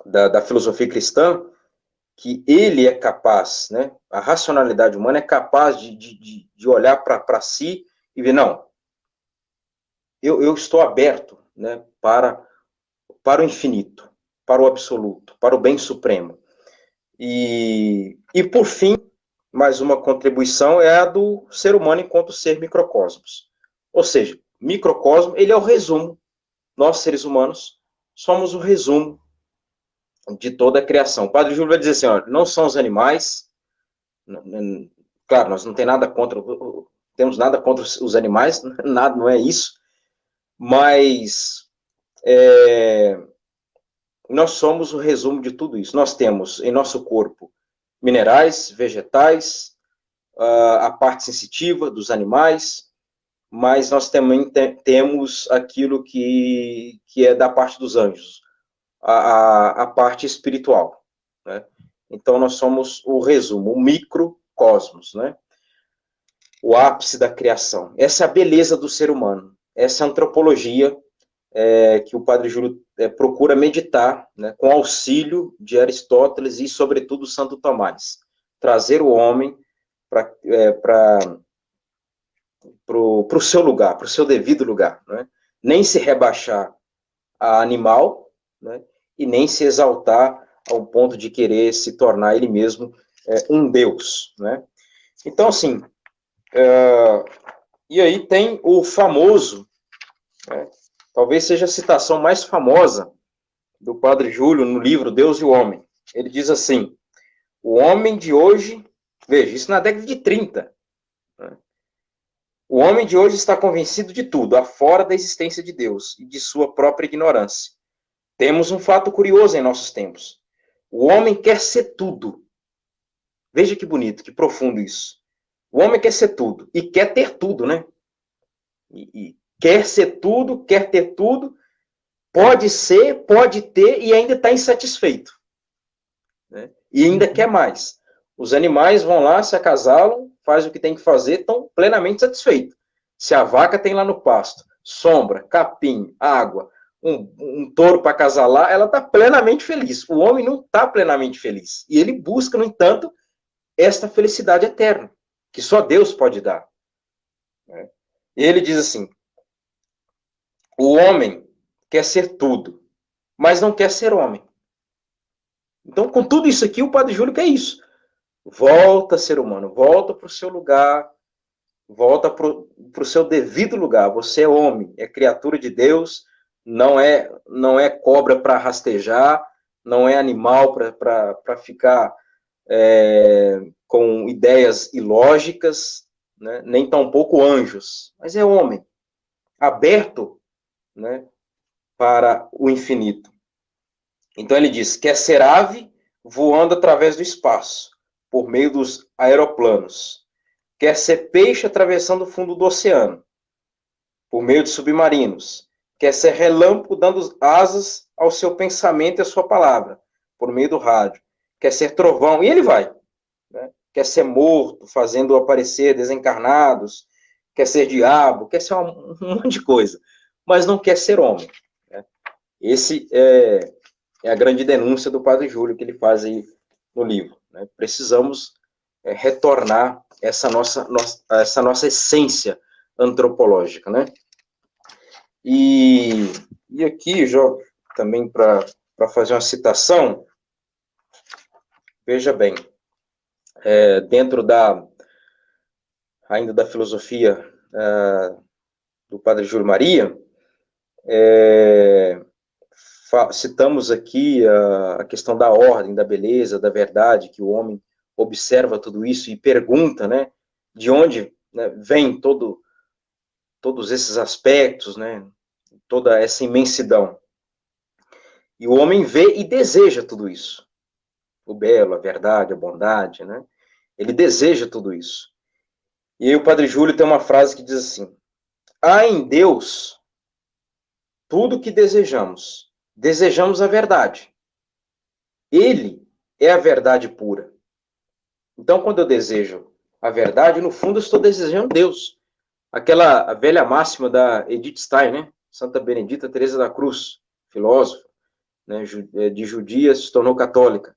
da filosofia cristã, que ele é capaz, né? A racionalidade humana é capaz de olhar para si e ver, não, eu estou aberto, né, para o infinito, para o absoluto, para o bem supremo. E por fim, mais uma contribuição é a do ser humano enquanto ser microcosmos. Ou seja, microcosmo, ele é o resumo. Nós, seres humanos, somos o resumo de toda a criação. O Padre Júlio vai dizer assim, ó, não são os animais, claro, nós não temos nada contra os animais, nada, não é isso, mas nós somos o resumo de tudo isso. Nós temos em nosso corpo minerais, vegetais, a parte sensitiva dos animais, mas nós também temos aquilo que é da parte dos anjos, a parte espiritual, né? Então nós somos o resumo, o microcosmos, né? O ápice da criação. Essa é a beleza do ser humano. Essa é a antropologia que o Padre Júlio procura meditar, né, com auxílio de Aristóteles e, sobretudo, Santo Tomás. Trazer o homem para pro seu lugar, pro seu devido lugar, né? Nem se rebaixar a animal, né? E nem se exaltar ao ponto de querer se tornar ele mesmo um Deus, né? Então, assim, e aí tem o famoso, né? Talvez seja a citação mais famosa do Padre Júlio no livro Deus e o Homem. Ele diz assim: o homem de hoje, veja, isso na década de 30, né? O homem de hoje está convencido de tudo, afora da existência de Deus e de sua própria ignorância. Temos um fato curioso em nossos tempos. O homem quer ser tudo. Veja que bonito, que profundo isso. O homem quer ser tudo e quer ter tudo, né? E quer ser tudo, quer ter tudo, pode ser, pode ter e ainda está insatisfeito, né? E ainda quer mais. Os animais vão lá, se acasalam, fazem o que tem que fazer, estão plenamente satisfeitos. Se a vaca tem lá no pasto sombra, capim, água, um touro para acasalar, ela está plenamente feliz. O homem não está plenamente feliz. E ele busca, no entanto, esta felicidade eterna, que só Deus pode dar. E ele diz assim: o homem quer ser tudo, mas não quer ser homem. Então, com tudo isso aqui, o Padre Júlio quer isso. Volta, ser humano, volta para o seu lugar, volta para o seu devido lugar. Você é homem, é criatura de Deus, não é cobra para rastejar, não é animal para ficar com ideias ilógicas, né? Nem tampouco anjos, mas é homem, aberto, né, para o infinito. Então ele diz: quer ser ave voando através do espaço, por meio dos aeroplanos. Quer ser peixe atravessando o fundo do oceano, por meio de submarinos. Quer ser relâmpago dando asas ao seu pensamento e à sua palavra, por meio do rádio. Quer ser trovão, e ele vai, né? Quer ser morto, fazendo aparecer desencarnados. Quer ser diabo, quer ser um monte de coisa, mas não quer ser homem, né? Esse é a grande denúncia do Padre Júlio que ele faz aí no livro, né? Precisamos retornar essa nossa essência antropológica, né? E aqui, já também para fazer uma citação, veja bem, dentro ainda da filosofia do Padre Júlio Maria, citamos aqui a questão da ordem, da beleza, da verdade, que o homem observa tudo isso e pergunta, né, de onde, né, vem todos esses aspectos, né, toda essa imensidão. E o homem vê e deseja tudo isso. O belo, a verdade, a bondade, né? Ele deseja tudo isso. E aí o Padre Júlio tem uma frase que diz assim: há em Deus tudo o que desejamos. Desejamos a verdade. Ele é a verdade pura. Então, quando eu desejo a verdade, no fundo eu estou desejando Deus. Aquela velha máxima da Edith Stein, né? Santa Benedita Teresa da Cruz, filósofa, né, de judia se tornou católica.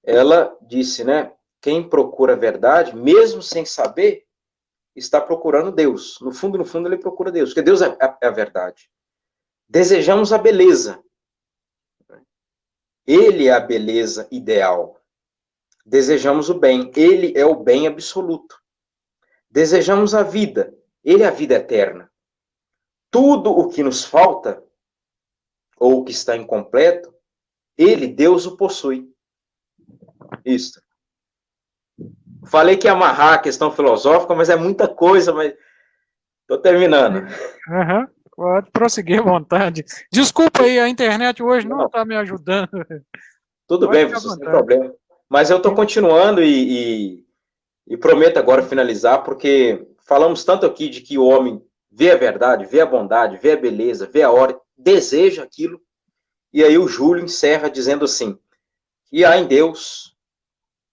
Ela disse, né? Quem procura a verdade, mesmo sem saber, está procurando Deus. No fundo, ele procura Deus, porque Deus é a verdade. Desejamos a beleza. Ele é a beleza ideal. Desejamos o bem. Ele é o bem absoluto. Desejamos a vida. Ele é a vida eterna. Tudo o que nos falta, ou o que está incompleto, ele, Deus, o possui. Isso. Falei que ia amarrar a questão filosófica, mas é muita coisa, mas estou terminando. Uhum. Pode prosseguir à vontade. Desculpa aí, a internet hoje não está me ajudando. Tudo bem, professor, sem problema. Mas eu estou continuando e prometo agora finalizar, porque falamos tanto aqui de que o homem vê a verdade, vê a bondade, vê a beleza, vê a hora, deseja aquilo. E aí o Júlio encerra dizendo assim: e há em Deus,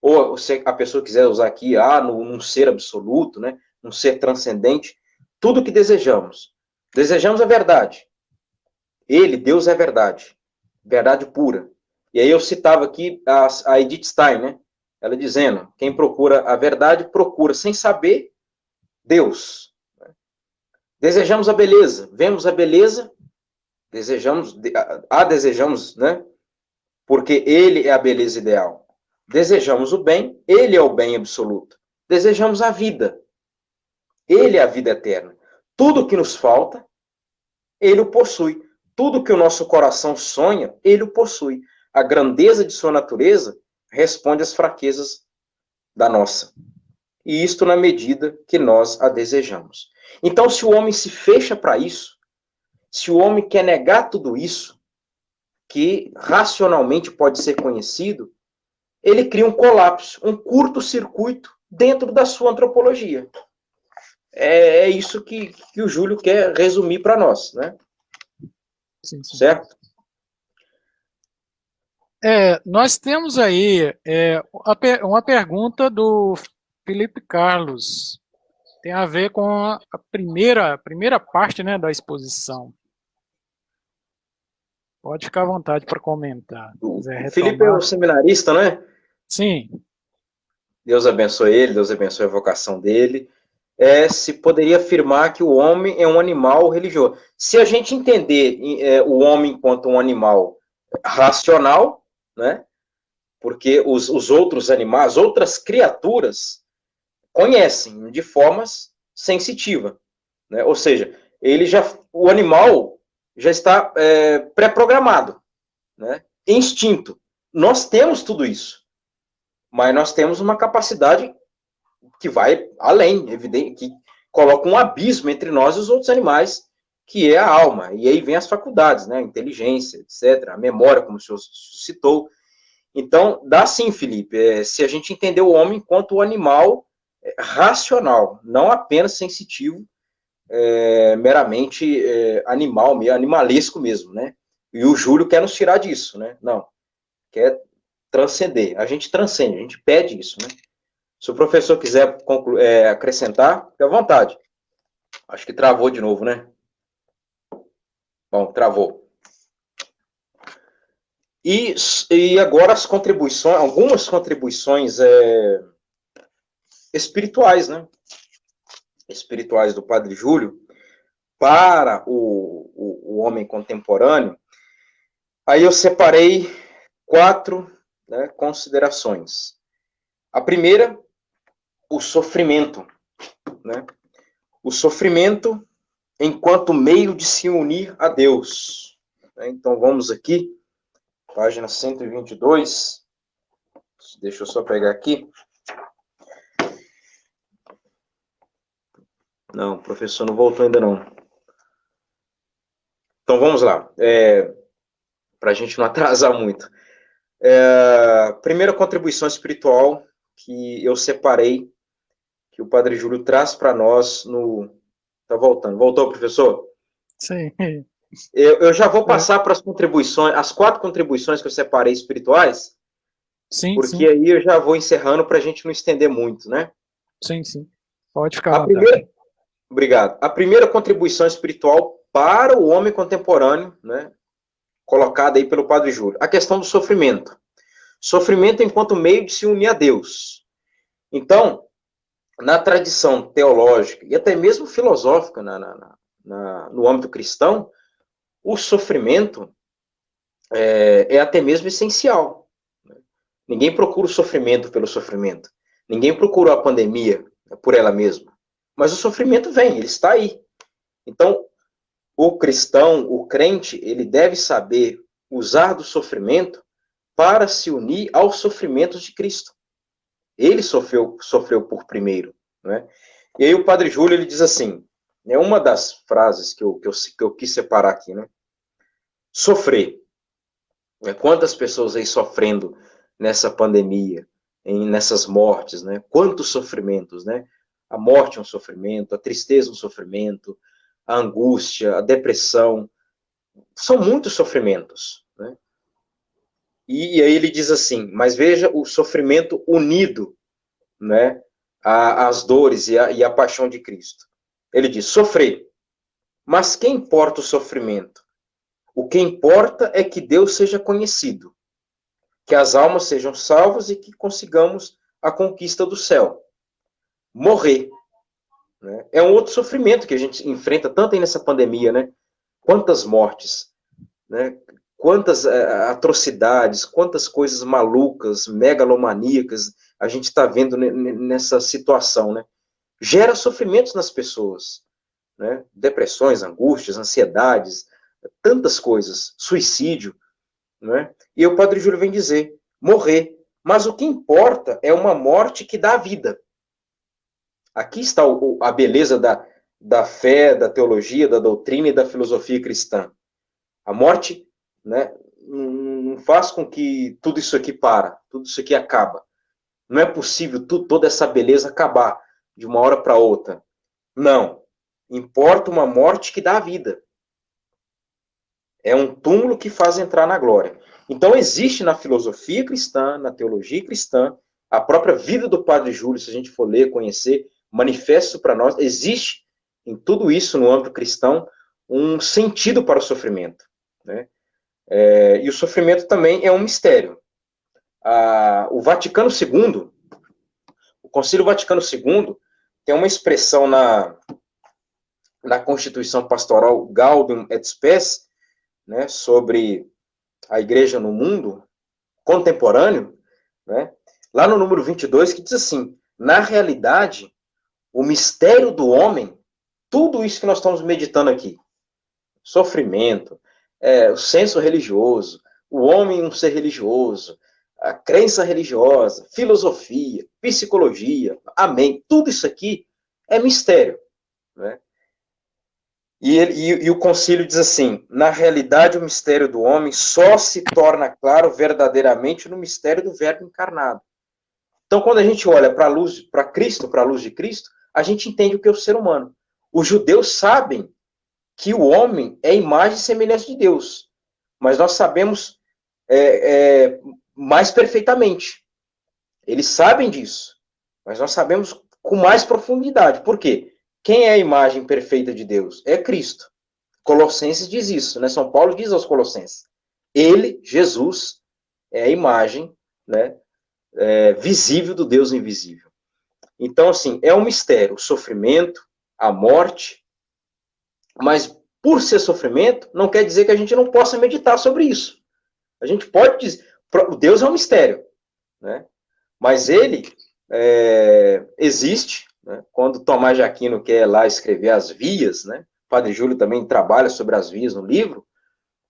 ou se a pessoa quiser usar aqui, num ser absoluto, né, num ser transcendente, tudo que desejamos. Desejamos a verdade. Ele, Deus, é verdade. Verdade pura. E aí eu citava aqui a Edith Stein, né? Ela dizendo: quem procura a verdade, procura, sem saber, Deus. Desejamos a beleza, vemos a beleza, desejamos, né? Porque ele é a beleza ideal. Desejamos o bem, ele é o bem absoluto. Desejamos a vida, ele é a vida eterna. Tudo que nos falta, ele o possui. Tudo que o nosso coração sonha, ele o possui. A grandeza de sua natureza responde às fraquezas da nossa. E isto na medida que nós a desejamos. Então, se o homem se fecha para isso, se o homem quer negar tudo isso, que racionalmente pode ser conhecido, ele cria um colapso, um curto-circuito dentro da sua antropologia. É isso que o Júlio quer resumir para nós, né? Sim, sim. Certo? Nós temos aí uma pergunta do Felipe Carlos. Tem a ver com a primeira parte, né, da exposição. Pode ficar à vontade para comentar. O Felipe é o seminarista, não é? Sim. Deus abençoe ele, Deus abençoe a vocação dele. Se poderia afirmar que o homem é um animal religioso. Se a gente entender o homem enquanto um animal racional, né? Porque os outros animais, outras criaturas, conhecem de formas sensitivas, né? Ou seja, o animal já está pré-programado, né? Instinto. Nós temos tudo isso, mas nós temos uma capacidade que vai além, evidente, que coloca um abismo entre nós e os outros animais, que é a alma. E aí vem as faculdades, né? A inteligência, etc., a memória, como o senhor citou. Então, dá sim, Felipe, se a gente entender o homem enquanto o animal racional, não apenas sensitivo, meramente animal, animalesco mesmo, né? E o Júlio quer nos tirar disso, né? Não, quer transcender. A gente transcende, a gente pede isso, né? Se o professor quiser acrescentar, fique à vontade. Acho que travou de novo, né? Bom, travou. E agora as contribuições, algumas contribuições espirituais, né? Espirituais do Padre Júlio para o homem contemporâneo. Aí eu separei 4, né, considerações. A primeira, o sofrimento, né? O sofrimento enquanto meio de se unir a Deus. Então vamos aqui, página 122. Deixa eu só pegar aqui. Não, o professor não voltou ainda não. Então vamos lá, para a gente não atrasar muito. Primeira contribuição espiritual que eu separei, que o Padre Júlio traz para nós no... Tá voltando. Voltou, professor? Sim. Eu já vou passar para as contribuições, as 4 contribuições que eu separei espirituais, Sim, porque sim. aí eu já vou encerrando para a gente não estender muito, né? Sim, sim. Pode ficar à vontade. Obrigado. A primeira contribuição espiritual para o homem contemporâneo, né, colocada aí pelo Padre Júlio, a questão do sofrimento. Sofrimento enquanto meio de se unir a Deus. Então, na tradição teológica e até mesmo filosófica, no âmbito cristão, o sofrimento é até mesmo essencial. Ninguém procura o sofrimento pelo sofrimento. Ninguém procura a pandemia por ela mesma. Mas o sofrimento vem, ele está aí. Então, o cristão, o crente, ele deve saber usar do sofrimento para se unir aos sofrimentos de Cristo. Ele sofreu por primeiro, né? E aí o Padre Júlio, ele diz assim, é uma das frases que eu quis separar aqui, né? Sofrer. Quantas pessoas aí sofrendo nessa pandemia, nessas mortes, né? Quantos sofrimentos, né? A morte é um sofrimento, a tristeza é um sofrimento, a angústia, a depressão, são muitos sofrimentos, né? E aí ele diz assim, mas veja o sofrimento unido, né, às dores e a paixão de Cristo. Ele diz, sofrer, mas que importa o sofrimento? O que importa é que Deus seja conhecido, que as almas sejam salvas e que consigamos a conquista do céu. Morrer, né? É um outro sofrimento que a gente enfrenta tanto aí nessa pandemia, né? Quantas mortes, né? Quantas atrocidades, quantas coisas malucas, megalomaníacas a gente está vendo nessa situação, né? Gera sofrimentos nas pessoas, né? Depressões, angústias, ansiedades, tantas coisas, suicídio, né? E o Padre Júlio vem dizer, morrer. Mas o que importa é uma morte que dá vida. Aqui está a beleza da fé, da teologia, da doutrina e da filosofia cristã. A morte, né, não faz com que tudo isso aqui tudo isso aqui acaba. Não é possível toda essa beleza acabar de uma hora para outra. Não. Importa uma morte que dá vida. É um túmulo que faz entrar na glória. Então existe na filosofia cristã, na teologia cristã, a própria vida do Padre Júlio, se a gente for ler, conhecer, manifesta para nós, existe em tudo isso no âmbito cristão um sentido para o sofrimento, né? E o sofrimento também é um mistério. O Vaticano II, o Concílio Vaticano II, tem uma expressão na Constituição Pastoral Gaudium et Spes, né, sobre a igreja no mundo contemporâneo, né, lá no número 22, que diz assim, na realidade, o mistério do homem, tudo isso que nós estamos meditando aqui, sofrimento, o senso religioso, o homem um ser religioso, a crença religiosa, filosofia, psicologia, amém, tudo isso aqui é mistério, né? E o concílio diz assim, na realidade o mistério do homem só se torna claro verdadeiramente no mistério do verbo encarnado. Então, quando a gente olha para a luz, para Cristo, para a luz de Cristo, a gente entende o que é o ser humano. Os judeus sabem que o homem é imagem e semelhança de Deus, mas nós sabemos mais perfeitamente. Eles sabem disso, mas nós sabemos com mais profundidade. Por quê? Quem é a imagem perfeita de Deus? É Cristo. Colossenses diz isso, né? São Paulo diz aos Colossenses. Ele, Jesus, é a imagem, né, visível do Deus invisível. Então, assim, é um mistério, o sofrimento, a morte, mas por ser sofrimento, não quer dizer que a gente não possa meditar sobre isso. A gente pode dizer, Deus é um mistério, né? Mas ele existe, né? Quando Tomás de Aquino quer lá escrever as vias, né? O Padre Júlio também trabalha sobre as vias no livro,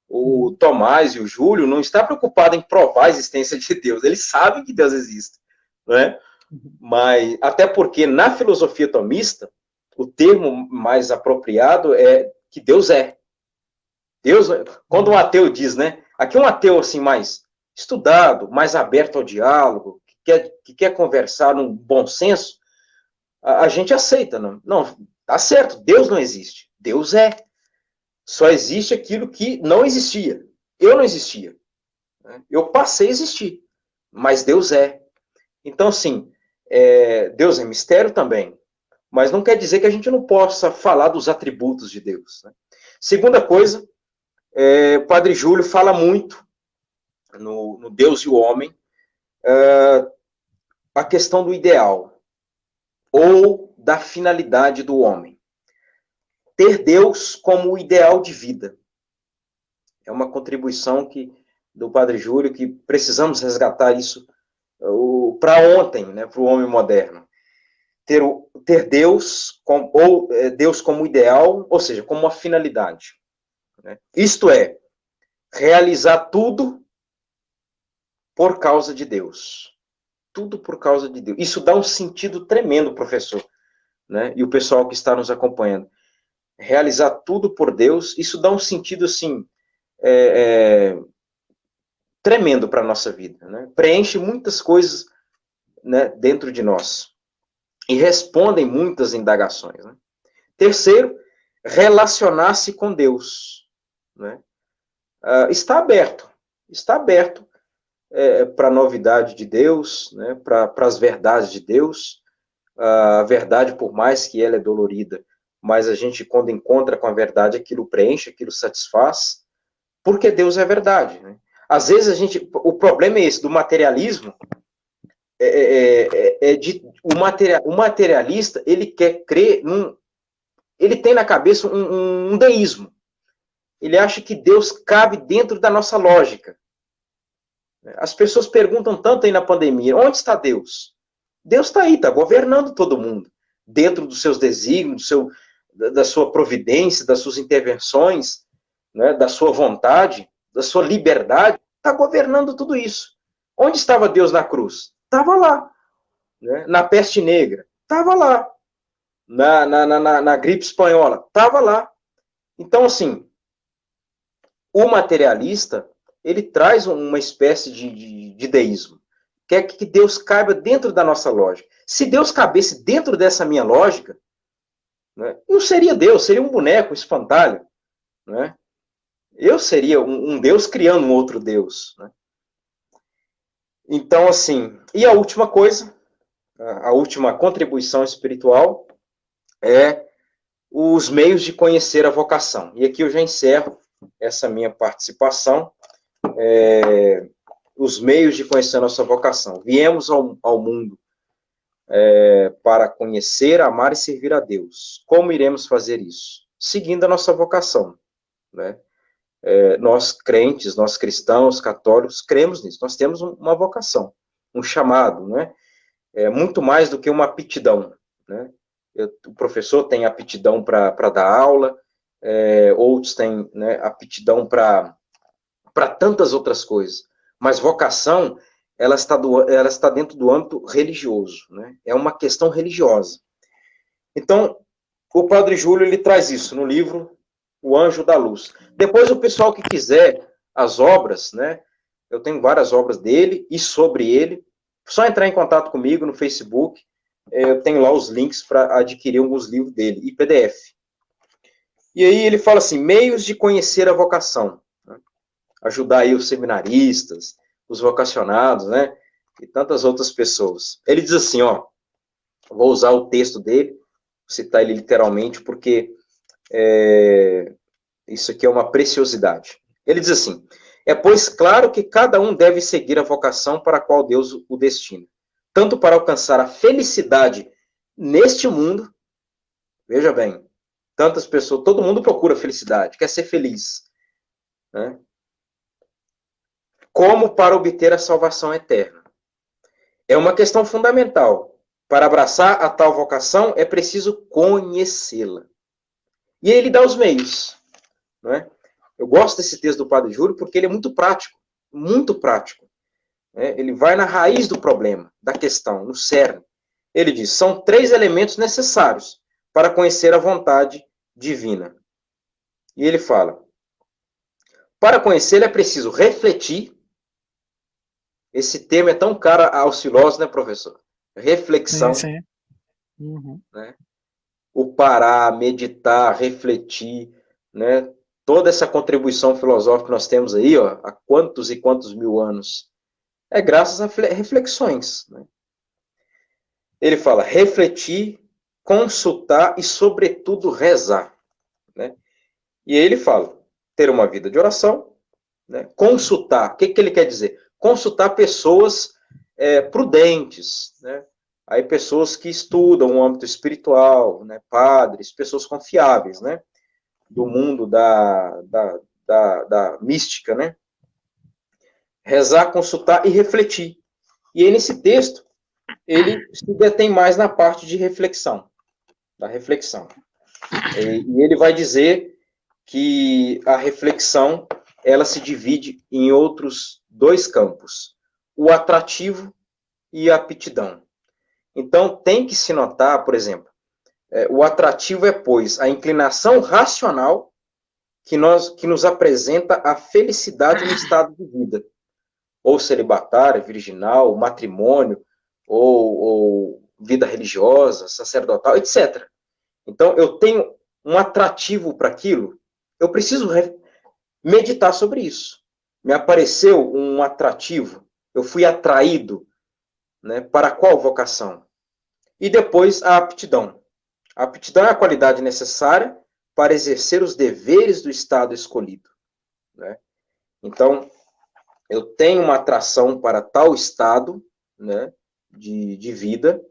o Tomás e o Júlio não estão preocupados em provar a existência de Deus, eles sabem que Deus existe, né? Mas, até porque na filosofia tomista, o termo mais apropriado é que Deus é. Deus, quando um ateu diz, né? Aqui um ateu assim mais estudado, mais aberto ao diálogo, que quer conversar num bom senso, a gente aceita, não? Não, tá certo, Deus não existe. Deus é. Só existe aquilo que não existia. Eu não existia. Eu passei a existir. Mas Deus é. Então, assim, Deus é mistério também. Mas não quer dizer que a gente não possa falar dos atributos de Deus, né? Segunda coisa, o Padre Júlio fala muito no Deus e o Homem, a questão do ideal, ou da finalidade do homem. Ter Deus como o ideal de vida. É uma contribuição do Padre Júlio, que precisamos resgatar isso para ontem, né, para o homem moderno. Ter Deus, Deus como ideal, ou seja, como uma finalidade. Né? Isto é, realizar tudo por causa de Deus. Tudo por causa de Deus. Isso dá um sentido tremendo, professor, né? E o pessoal que está nos acompanhando. Realizar tudo por Deus, isso dá um sentido, assim, tremendo para a nossa vida, né? Preenche muitas coisas, né, dentro de nós. E respondem muitas indagações, né? Terceiro, relacionar-se com Deus, né? Está aberto para a novidade de Deus, né? Para as verdades de Deus. A verdade, por mais que ela é dolorida, mas a gente, quando encontra com a verdade, aquilo preenche, aquilo satisfaz, porque Deus é verdade, né? Às vezes o problema é esse, do materialismo, o materialista, ele quer crer ele tem na cabeça um deísmo. Ele acha que Deus cabe dentro da nossa lógica. As pessoas perguntam tanto aí na pandemia, onde está Deus? Deus está aí, está governando todo mundo, dentro dos seus desígnios, da sua providência, das suas intervenções, né, da sua vontade, da sua liberdade, está governando tudo isso. Onde estava Deus na cruz? Estava lá. Né? Na peste negra? Estava lá. Na gripe espanhola? Estava lá. Então, assim, o materialista, ele traz uma espécie de deísmo. Quer que Deus caiba dentro da nossa lógica. Se Deus cabesse dentro dessa minha lógica, né, não seria Deus, seria um boneco, um espantalho. Né? Eu seria um Deus criando um outro Deus. Né? Então, assim, e a última coisa, a última contribuição espiritual é os meios de conhecer a vocação. E aqui eu já encerro essa minha participação. Os meios de conhecer a nossa vocação. Viemos ao mundo para conhecer, amar e servir a Deus. Como iremos fazer isso? Seguindo a nossa vocação. Né? Nós crentes, nós cristãos, católicos, cremos nisso. Nós temos uma vocação, um chamado, né? Muito mais do que uma aptidão. Né? O professor tem aptidão para dar aula, outros têm, né, aptidão para tantas outras coisas. Mas vocação, ela está dentro do âmbito religioso. Né? É uma questão religiosa. Então, o Padre Júlio, ele traz isso no livro O Anjo da Luz. Depois, o pessoal que quiser as obras, né? Eu tenho várias obras dele e sobre ele. Só entrar em contato comigo no Facebook. Eu tenho lá os links para adquirir alguns livros dele, e PDF. E aí ele fala assim, meios de conhecer a vocação. Né? Ajudar aí os seminaristas, os vocacionados, né? E tantas outras pessoas. Ele diz assim, ó, vou usar o texto dele, vou citar ele literalmente, porque isso aqui é uma preciosidade. Ele diz assim, pois claro que cada um deve seguir a vocação para a qual Deus o destina, tanto para alcançar a felicidade neste mundo, veja bem, tantas pessoas, todo mundo procura felicidade, quer ser feliz, né? Como para obter a salvação eterna. É uma questão fundamental. Para abraçar a tal vocação, é preciso conhecê-la. E ele dá os meios. Né? Eu gosto desse texto do Padre Júlio porque ele é muito prático. Muito prático. Né? Ele vai na raiz do problema, da questão, no cerne. Ele diz, são 3 elementos necessários para conhecer a vontade divina. E ele fala, para conhecê-la é preciso refletir. Esse tema é tão caro aos filósofos, né, professor? Reflexão. Sim. Uhum. Né? O parar, meditar, refletir, né? Toda essa contribuição filosófica que nós temos aí, ó, há quantos e quantos mil anos, é graças a reflexões. Né? Ele fala refletir, consultar e, sobretudo, rezar. Né? E aí ele fala ter uma vida de oração, né? Consultar. O que ele quer dizer? Consultar pessoas prudentes, né? Aí pessoas que estudam o âmbito espiritual, né? Padres, pessoas confiáveis, né? Do mundo da mística, né? Rezar, consultar e refletir. E aí nesse texto, ele se detém mais na parte de reflexão, da reflexão. E ele vai dizer que a reflexão, ela se divide em outros 2 campos, o atrativo e a aptidão. Então, tem que se notar, por exemplo, o atrativo pois, a inclinação racional que nos apresenta a felicidade no estado de vida, ou celibatária, virginal, matrimônio, ou vida religiosa, sacerdotal, etc. Então, eu tenho um atrativo para aquilo, eu preciso meditar sobre isso. Me apareceu um atrativo, eu fui atraído, né, para qual vocação? E depois a aptidão. A aptidão é a qualidade necessária para exercer os deveres do estado escolhido. Né? Então, eu tenho uma atração para tal estado, né, de vida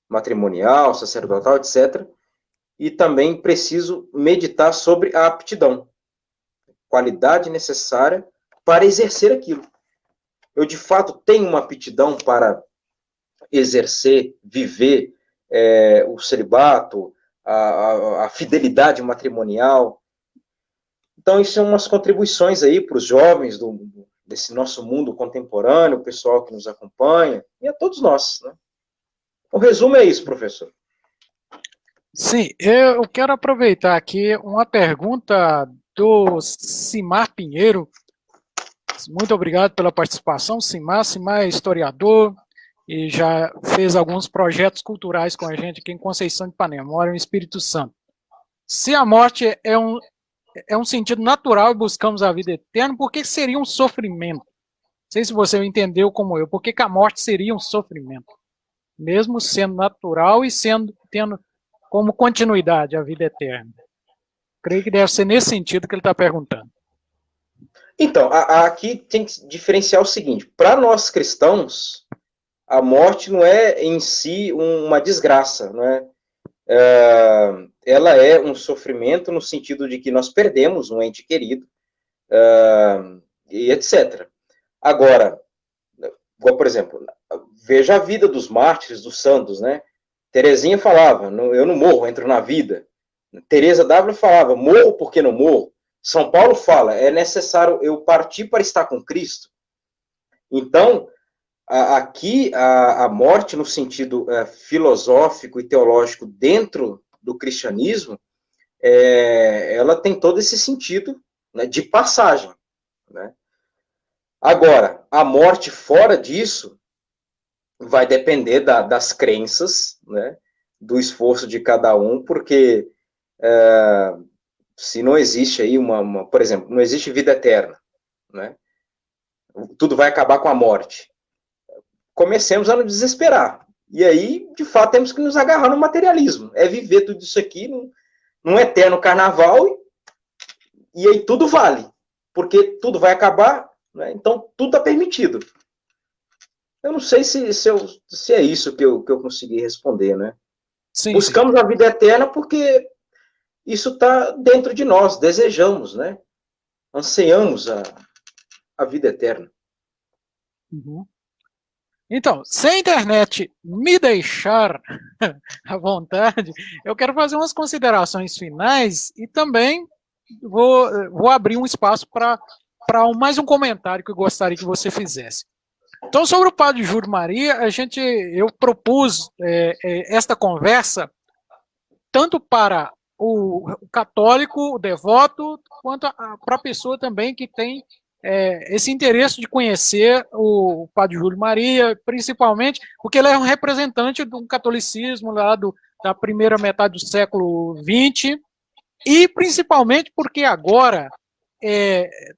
matrimonial, sacerdotal, etc. E também preciso meditar sobre a aptidão, qualidade necessária para exercer aquilo. Eu, de fato, tenho uma aptidão para exercer, viver o celibato, a fidelidade matrimonial. Então, isso são umas contribuições aí para os jovens desse nosso mundo contemporâneo, o pessoal que nos acompanha, e a todos nós, né? O resumo é isso, professor. Sim, eu quero aproveitar aqui uma pergunta do Simar Pinheiro. Muito obrigado pela participação, Simar. Simar é historiador e já fez alguns projetos culturais com a gente aqui em Conceição de Ipanema, mora no Espírito Santo. Se a morte é um sentido natural e buscamos a vida eterna, por que seria um sofrimento? Não sei se você entendeu como eu. Por que a morte seria um sofrimento? Mesmo sendo natural e tendo como continuidade a vida eterna. Creio que deve ser nesse sentido que ele está perguntando. Então, aqui tem que diferenciar o seguinte: para nós cristãos, a morte não é em si uma desgraça, não é? Ela é um sofrimento no sentido de que nós perdemos um ente querido, e etc. Agora, por exemplo, veja a vida dos mártires, dos santos, né? Teresinha falava, eu não morro, entro na vida. Teresa d'Ávila falava, morro porque não morro. São Paulo fala, é necessário eu partir para estar com Cristo. Então, aqui a morte no sentido filosófico e teológico dentro do cristianismo, ela tem todo esse sentido, né, de passagem, né? Agora, a morte fora disso vai depender das crenças, né, do esforço de cada um, porque se não existe aí por exemplo, não existe vida eterna, né? Tudo vai acabar com a morte. Comecemos a nos desesperar. E aí, de fato, temos que nos agarrar no materialismo. É viver tudo isso aqui num eterno carnaval e aí tudo vale. Porque tudo vai acabar, né? Então tudo está permitido. Eu não sei se é isso que eu consegui responder, né? Sim, Buscamos a vida eterna porque isso está dentro de nós, desejamos, né? Ansiamos a vida eterna. Uhum. Então, se a internet me deixar à vontade, eu quero fazer umas considerações finais e também vou abrir um espaço para mais um comentário que eu gostaria que você fizesse. Então, sobre o Padre Júlio Maria, eu propus esta conversa tanto para o católico, o devoto, quanto para a pessoa também que tem esse interesse de conhecer o Padre Júlio Maria, principalmente porque ele é um representante do catolicismo lá da primeira metade do século XX, e principalmente porque agora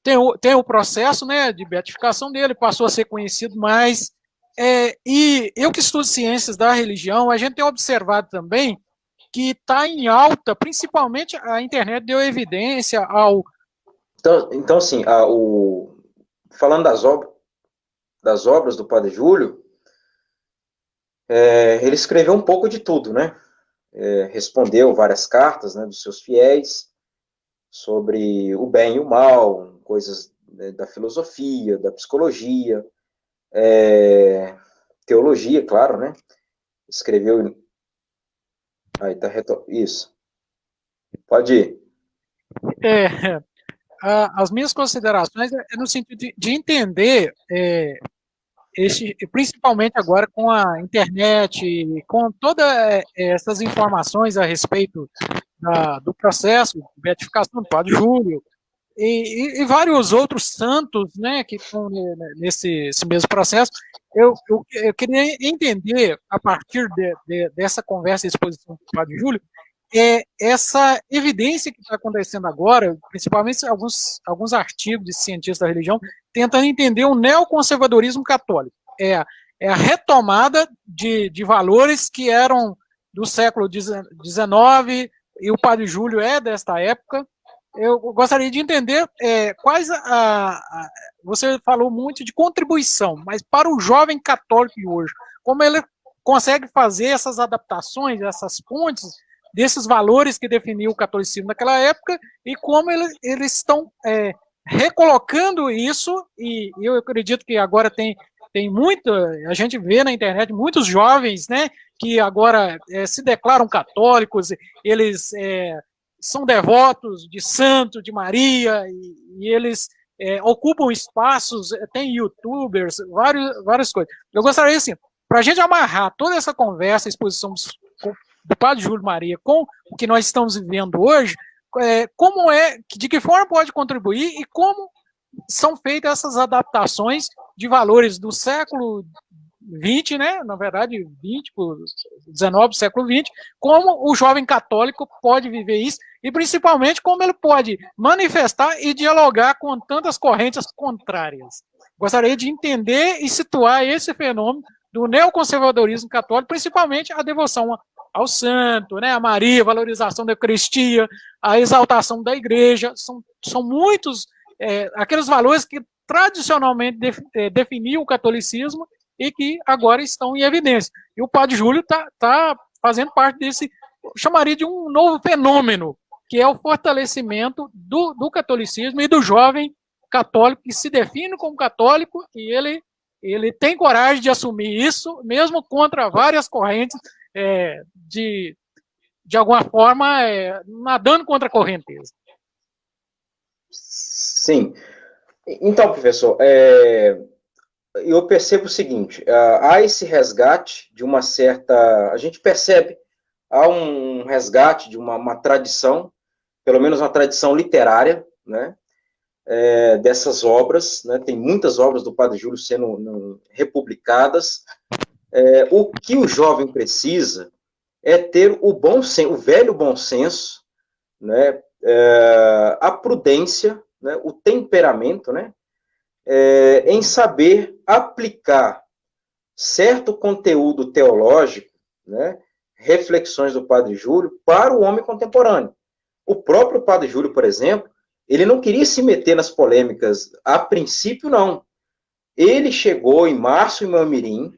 tem o processo, né, de beatificação dele, passou a ser conhecido mais, e eu que estudo ciências da religião, a gente tem observado também que está em alta, principalmente a internet deu evidência ao... Então assim, falando das obras do Padre Júlio, ele escreveu um pouco de tudo, né? Respondeu várias cartas, né, dos seus fiéis sobre o bem e o mal, coisas, né, da filosofia, da psicologia, teologia, claro, né? Escreveu... Aí tá isso. Pode ir. As minhas considerações no sentido de entender principalmente agora com a internet, com todas essas informações a respeito do processo de beatificação do Padre Júlio e vários outros santos, né, que estão nesse mesmo processo, eu queria entender, a partir dessa conversa e exposição do Padre Júlio, essa evidência que está acontecendo agora, principalmente alguns artigos de cientistas da religião, tentando entender o neoconservadorismo católico. É a retomada de valores que eram do século XIX, e o Padre Júlio é desta época. Eu gostaria de entender quais você falou muito de contribuição, mas para o jovem católico de hoje, como ele consegue fazer essas adaptações, essas pontes desses valores que definiu o catolicismo naquela época e como eles estão recolocando isso, e eu acredito que agora tem muita, a gente vê na internet muitos jovens, né, que agora se declaram católicos, eles são devotos de santo, de Maria, e eles ocupam espaços, tem youtubers, várias coisas. Eu gostaria, assim, para a gente amarrar toda essa conversa, a exposição do Padre Júlio Maria com o que nós estamos vivendo hoje, de que forma pode contribuir e como são feitas essas adaptações de valores do século XX, né, na verdade, 20 para 19, século XX, como o jovem católico pode viver isso e, principalmente, como ele pode manifestar e dialogar com tantas correntes contrárias. Gostaria de entender e situar esse fenômeno do neoconservadorismo católico, principalmente a devoção ao santo, né, a Maria, a valorização da Eucaristia, a exaltação da igreja, são muitos aqueles valores que tradicionalmente definiam o catolicismo e que agora estão em evidência. E o Padre Júlio está fazendo parte desse, eu chamaria de um novo fenômeno, que é o fortalecimento do catolicismo e do jovem católico que se define como católico, e ele tem coragem de assumir isso, mesmo contra várias correntes, de alguma forma, nadando contra a correnteza. Sim. Então, professor, eu percebo o seguinte, há esse resgate de uma certa... A gente percebe, há um resgate de uma tradição, pelo menos uma tradição literária, né, dessas obras, né, tem muitas obras do Padre Júlio sendo republicadas. O que o jovem precisa é ter o bom senso, o velho bom senso, né, a prudência, né, o temperamento, né, em saber aplicar certo conteúdo teológico, né, reflexões do Padre Júlio, para o homem contemporâneo. O próprio Padre Júlio, por exemplo, ele não queria se meter nas polêmicas, a princípio não. Ele chegou em março em Mamirim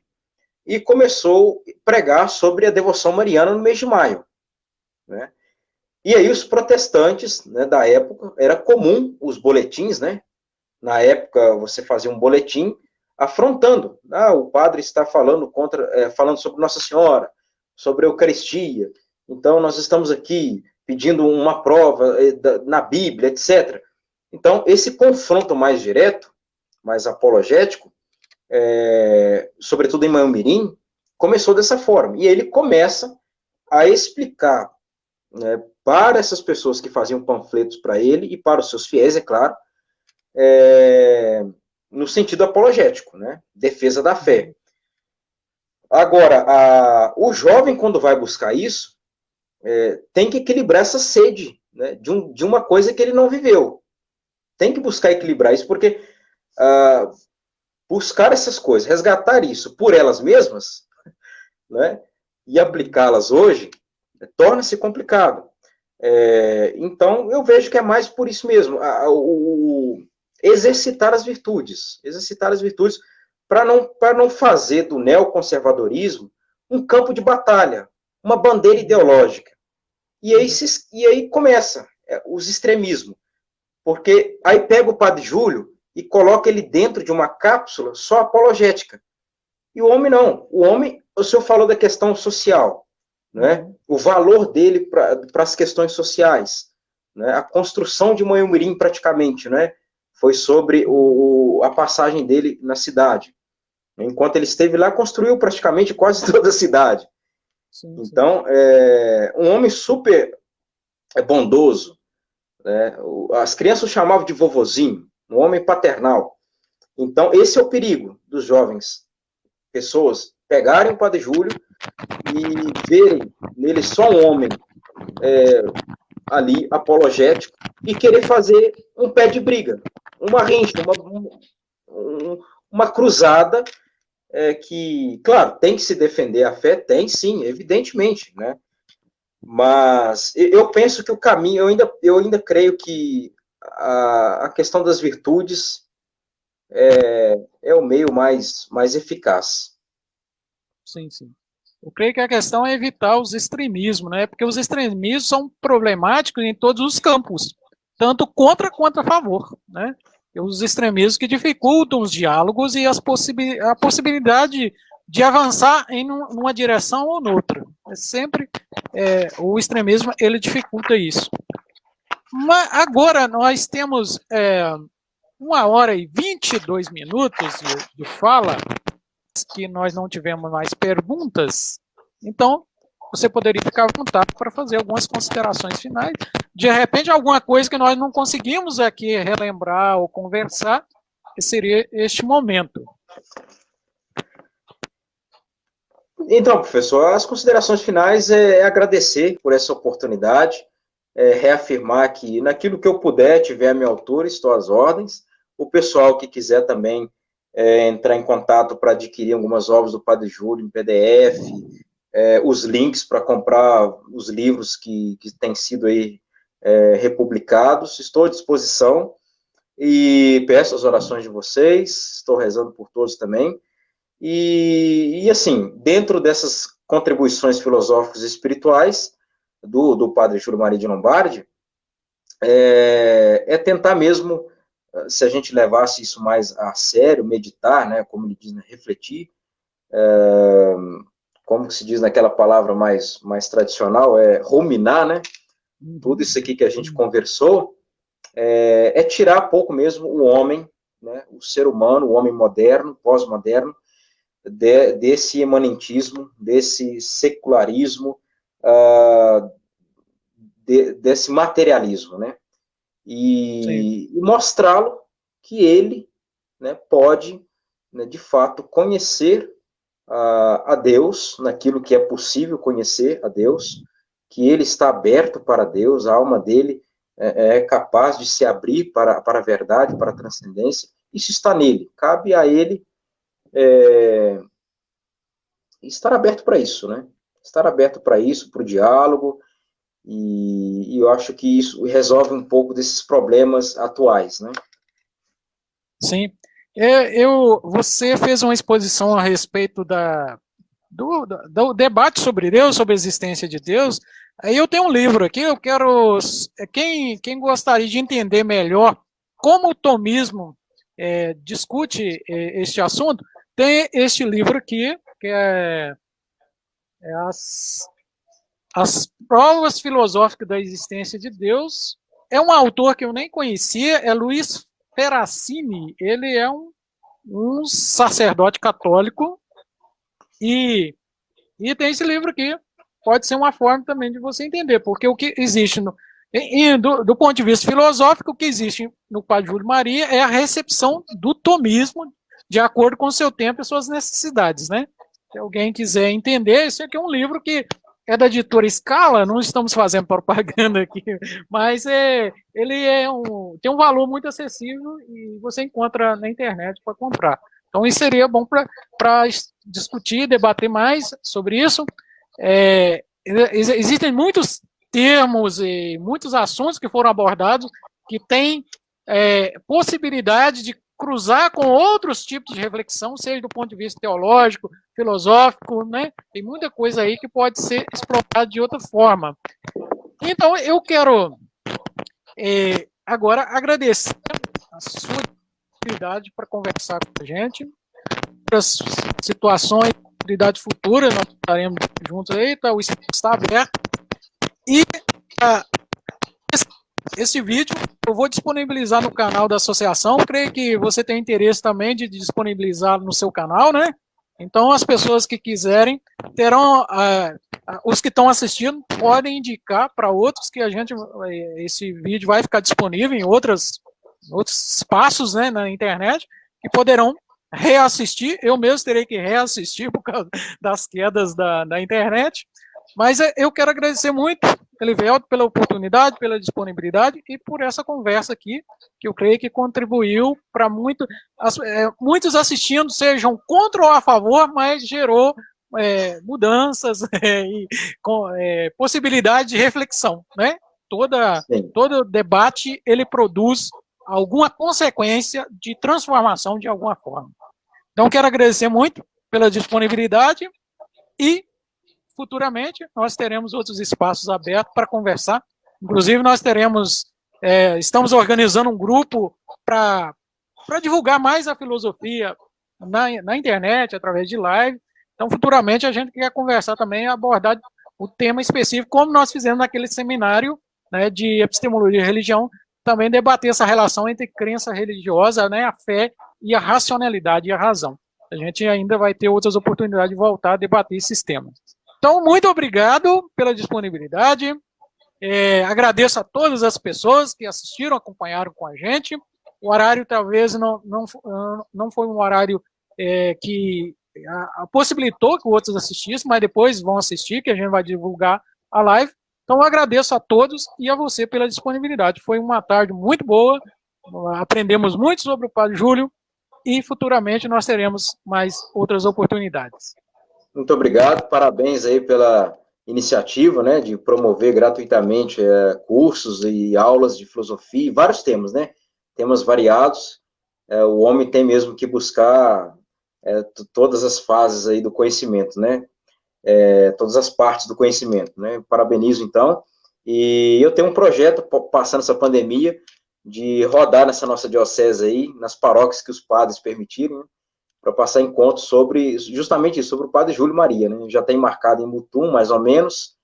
e começou a pregar sobre a devoção mariana no mês de maio, né? E aí os protestantes, né, da época, era comum os boletins, né? Na época você fazia um boletim afrontando, o padre está falando falando sobre Nossa Senhora, sobre a Eucaristia, então nós estamos aqui pedindo uma prova na Bíblia, etc. Então esse confronto mais direto, mais apologético, sobretudo em Mamirim, começou dessa forma, e ele começa a explicar, né, para essas pessoas que faziam panfletos para ele e para os seus fiéis, é claro, no sentido apologético, né, defesa da fé. Agora, o jovem, quando vai buscar isso, tem que equilibrar essa sede, né, de uma coisa que ele não viveu. Tem que buscar equilibrar isso, porque buscar essas coisas, resgatar isso por elas mesmas, né, e aplicá-las hoje, torna-se complicado. Então, eu vejo que é mais por isso mesmo, exercitar as virtudes para não fazer do neoconservadorismo um campo de batalha, uma bandeira ideológica. E aí começa os extremismos, porque aí pega o Padre Júlio e coloca ele dentro de uma cápsula só apologética. E o homem não. O homem, o senhor falou da questão social, né? O valor dele para as questões sociais, né? A construção de Manhumirim, praticamente, né? Foi sobre a passagem dele na cidade. Enquanto ele esteve lá, construiu praticamente quase toda a cidade. Sim. Então, um homem super bondoso, né? As crianças o chamavam de vovozinho, um homem paternal. Então, esse é o perigo dos jovens, pessoas pegarem o Padre Júlio e verem nele só um homem ali, apologético, e querer fazer um pé de briga, uma rincha, uma cruzada, que, claro, tem que se defender a fé, tem sim, evidentemente, né? Mas eu penso que o caminho, eu ainda creio que a questão das virtudes é o meio mais eficaz. sim, sim. Eu creio que a questão é evitar os extremismos, né? Porque os extremismos são problemáticos em todos os campos, tanto contra quanto a favor, né? E os extremismos que dificultam os diálogos e a possibilidade de avançar em numa direção ou noutra. É sempre o extremismo ele dificulta isso. Mas agora nós temos 1 hora e 22 minutos de fala, que nós não tivemos mais perguntas, então você poderia ficar à vontade para fazer algumas considerações finais. De repente, alguma coisa que nós não conseguimos aqui relembrar ou conversar, que seria este momento. Então, professor, as considerações finais é agradecer por essa oportunidade, reafirmar que naquilo que eu puder, tiver a minha altura, estou às ordens. O pessoal que quiser também entrar em contato para adquirir algumas obras do Padre Júlio em PDF, os links para comprar os livros que têm sido aí republicados, estou à disposição e peço as orações de vocês, estou rezando por todos também. E assim, dentro dessas contribuições filosóficas e espirituais do Padre Júlio Maria de Lombardi, tentar mesmo, se a gente levasse isso mais a sério, meditar, né, como ele diz, né, refletir, como se diz naquela palavra mais tradicional, ruminar, né, tudo isso aqui que a gente conversou, tirar pouco mesmo o homem, né, o ser humano, o homem moderno, pós-moderno, desse imanentismo, desse secularismo, desse materialismo, né? E mostrá-lo que ele, né, pode, né, de fato, conhecer a Deus, naquilo que é possível conhecer a Deus, que ele está aberto para Deus, a alma dele é capaz de se abrir para a verdade, para a transcendência. Isso está nele, cabe a ele estar aberto para isso, né? Estar aberto para isso, para o diálogo, e eu acho que isso resolve um pouco desses problemas atuais, né? Sim. Você fez uma exposição a respeito do debate sobre Deus, sobre a existência de Deus. Aí eu tenho um livro aqui, eu quero... Quem gostaria de entender melhor como o tomismo discute este assunto, tem este livro aqui, que é as provas filosóficas da existência de Deus. É um autor que eu nem conhecia, é Luiz Ferracini. Ele é um sacerdote católico e tem esse livro aqui. Pode ser uma forma também de você entender, porque o que existe do ponto de vista filosófico, o que existe no Padre Júlio Maria é a recepção do tomismo de acordo com o seu tempo e suas necessidades, né? Se alguém quiser entender, esse aqui é um livro que é da editora Scala, não estamos fazendo propaganda aqui, mas ele tem um valor muito acessível e você encontra na internet para comprar. Então, isso seria bom para discutir, debater mais sobre isso. Existem muitos termos e muitos assuntos que foram abordados que têm possibilidade de cruzar com outros tipos de reflexão, seja do ponto de vista teológico, filosófico, né? Tem muita coisa aí que pode ser explorada de outra forma. Então, eu quero agora agradecer a sua disponibilidade para conversar com a gente, para as situações, possibilidade futura, nós estaremos juntos aí, tá? O espaço está aberto. E esse vídeo eu vou disponibilizar no canal da associação. Creio que você tem interesse também de disponibilizar no seu canal, né? Então, as pessoas que quiserem terão, os que estão assistindo podem indicar para outros que esse vídeo vai ficar disponível em outros espaços, né, na internet, que poderão reassistir. Eu mesmo terei que reassistir por causa das quedas da internet. Mas eu quero agradecer muito, Elivelto, pela oportunidade, pela disponibilidade e por essa conversa aqui, que eu creio que contribuiu para muitos assistindo, sejam contra ou a favor, mas gerou mudanças e possibilidade de reflexão, né? Todo debate, ele produz alguma consequência de transformação de alguma forma. Então, quero agradecer muito pela disponibilidade E, futuramente, nós teremos outros espaços abertos para conversar. Inclusive, nós estamos organizando um grupo para divulgar mais a filosofia na internet, através de live. Então, futuramente, a gente quer conversar também, abordar o tema específico, como nós fizemos naquele seminário, né, de epistemologia e religião, também debater essa relação entre crença religiosa, né, a fé e a racionalidade e a razão. A gente ainda vai ter outras oportunidades de voltar a debater esses temas. Então, muito obrigado pela disponibilidade. Agradeço a todas as pessoas que assistiram, acompanharam com a gente. O horário talvez não foi um horário que possibilitou que outros assistissem, mas depois vão assistir, que a gente vai divulgar a live. Então, eu agradeço a todos e a você pela disponibilidade. Foi uma tarde muito boa, aprendemos muito sobre o Padre Júlio e futuramente nós teremos mais outras oportunidades. Muito obrigado, parabéns aí pela iniciativa, né, de promover gratuitamente cursos e aulas de filosofia, e vários temas, né, temas variados. O homem tem mesmo que buscar todas as fases aí do conhecimento, né, todas as partes do conhecimento, né, parabenizo então, e eu tenho um projeto, passando essa pandemia, de rodar nessa nossa diocese aí, nas paróquias que os padres permitirem, né, para passar encontros sobre, justamente isso, sobre o Padre Júlio Maria, né, já tem marcado em Mutum, mais ou menos,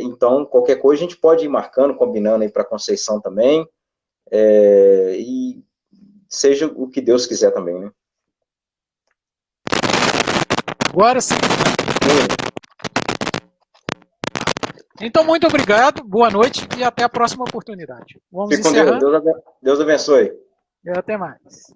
então, qualquer coisa a gente pode ir marcando, combinando aí para Conceição também, e seja o que Deus quiser também, né. Agora sim. Então, muito obrigado, boa noite e até a próxima oportunidade. Vamos Fique com Deus. encerrando. Deus abençoe. E até mais.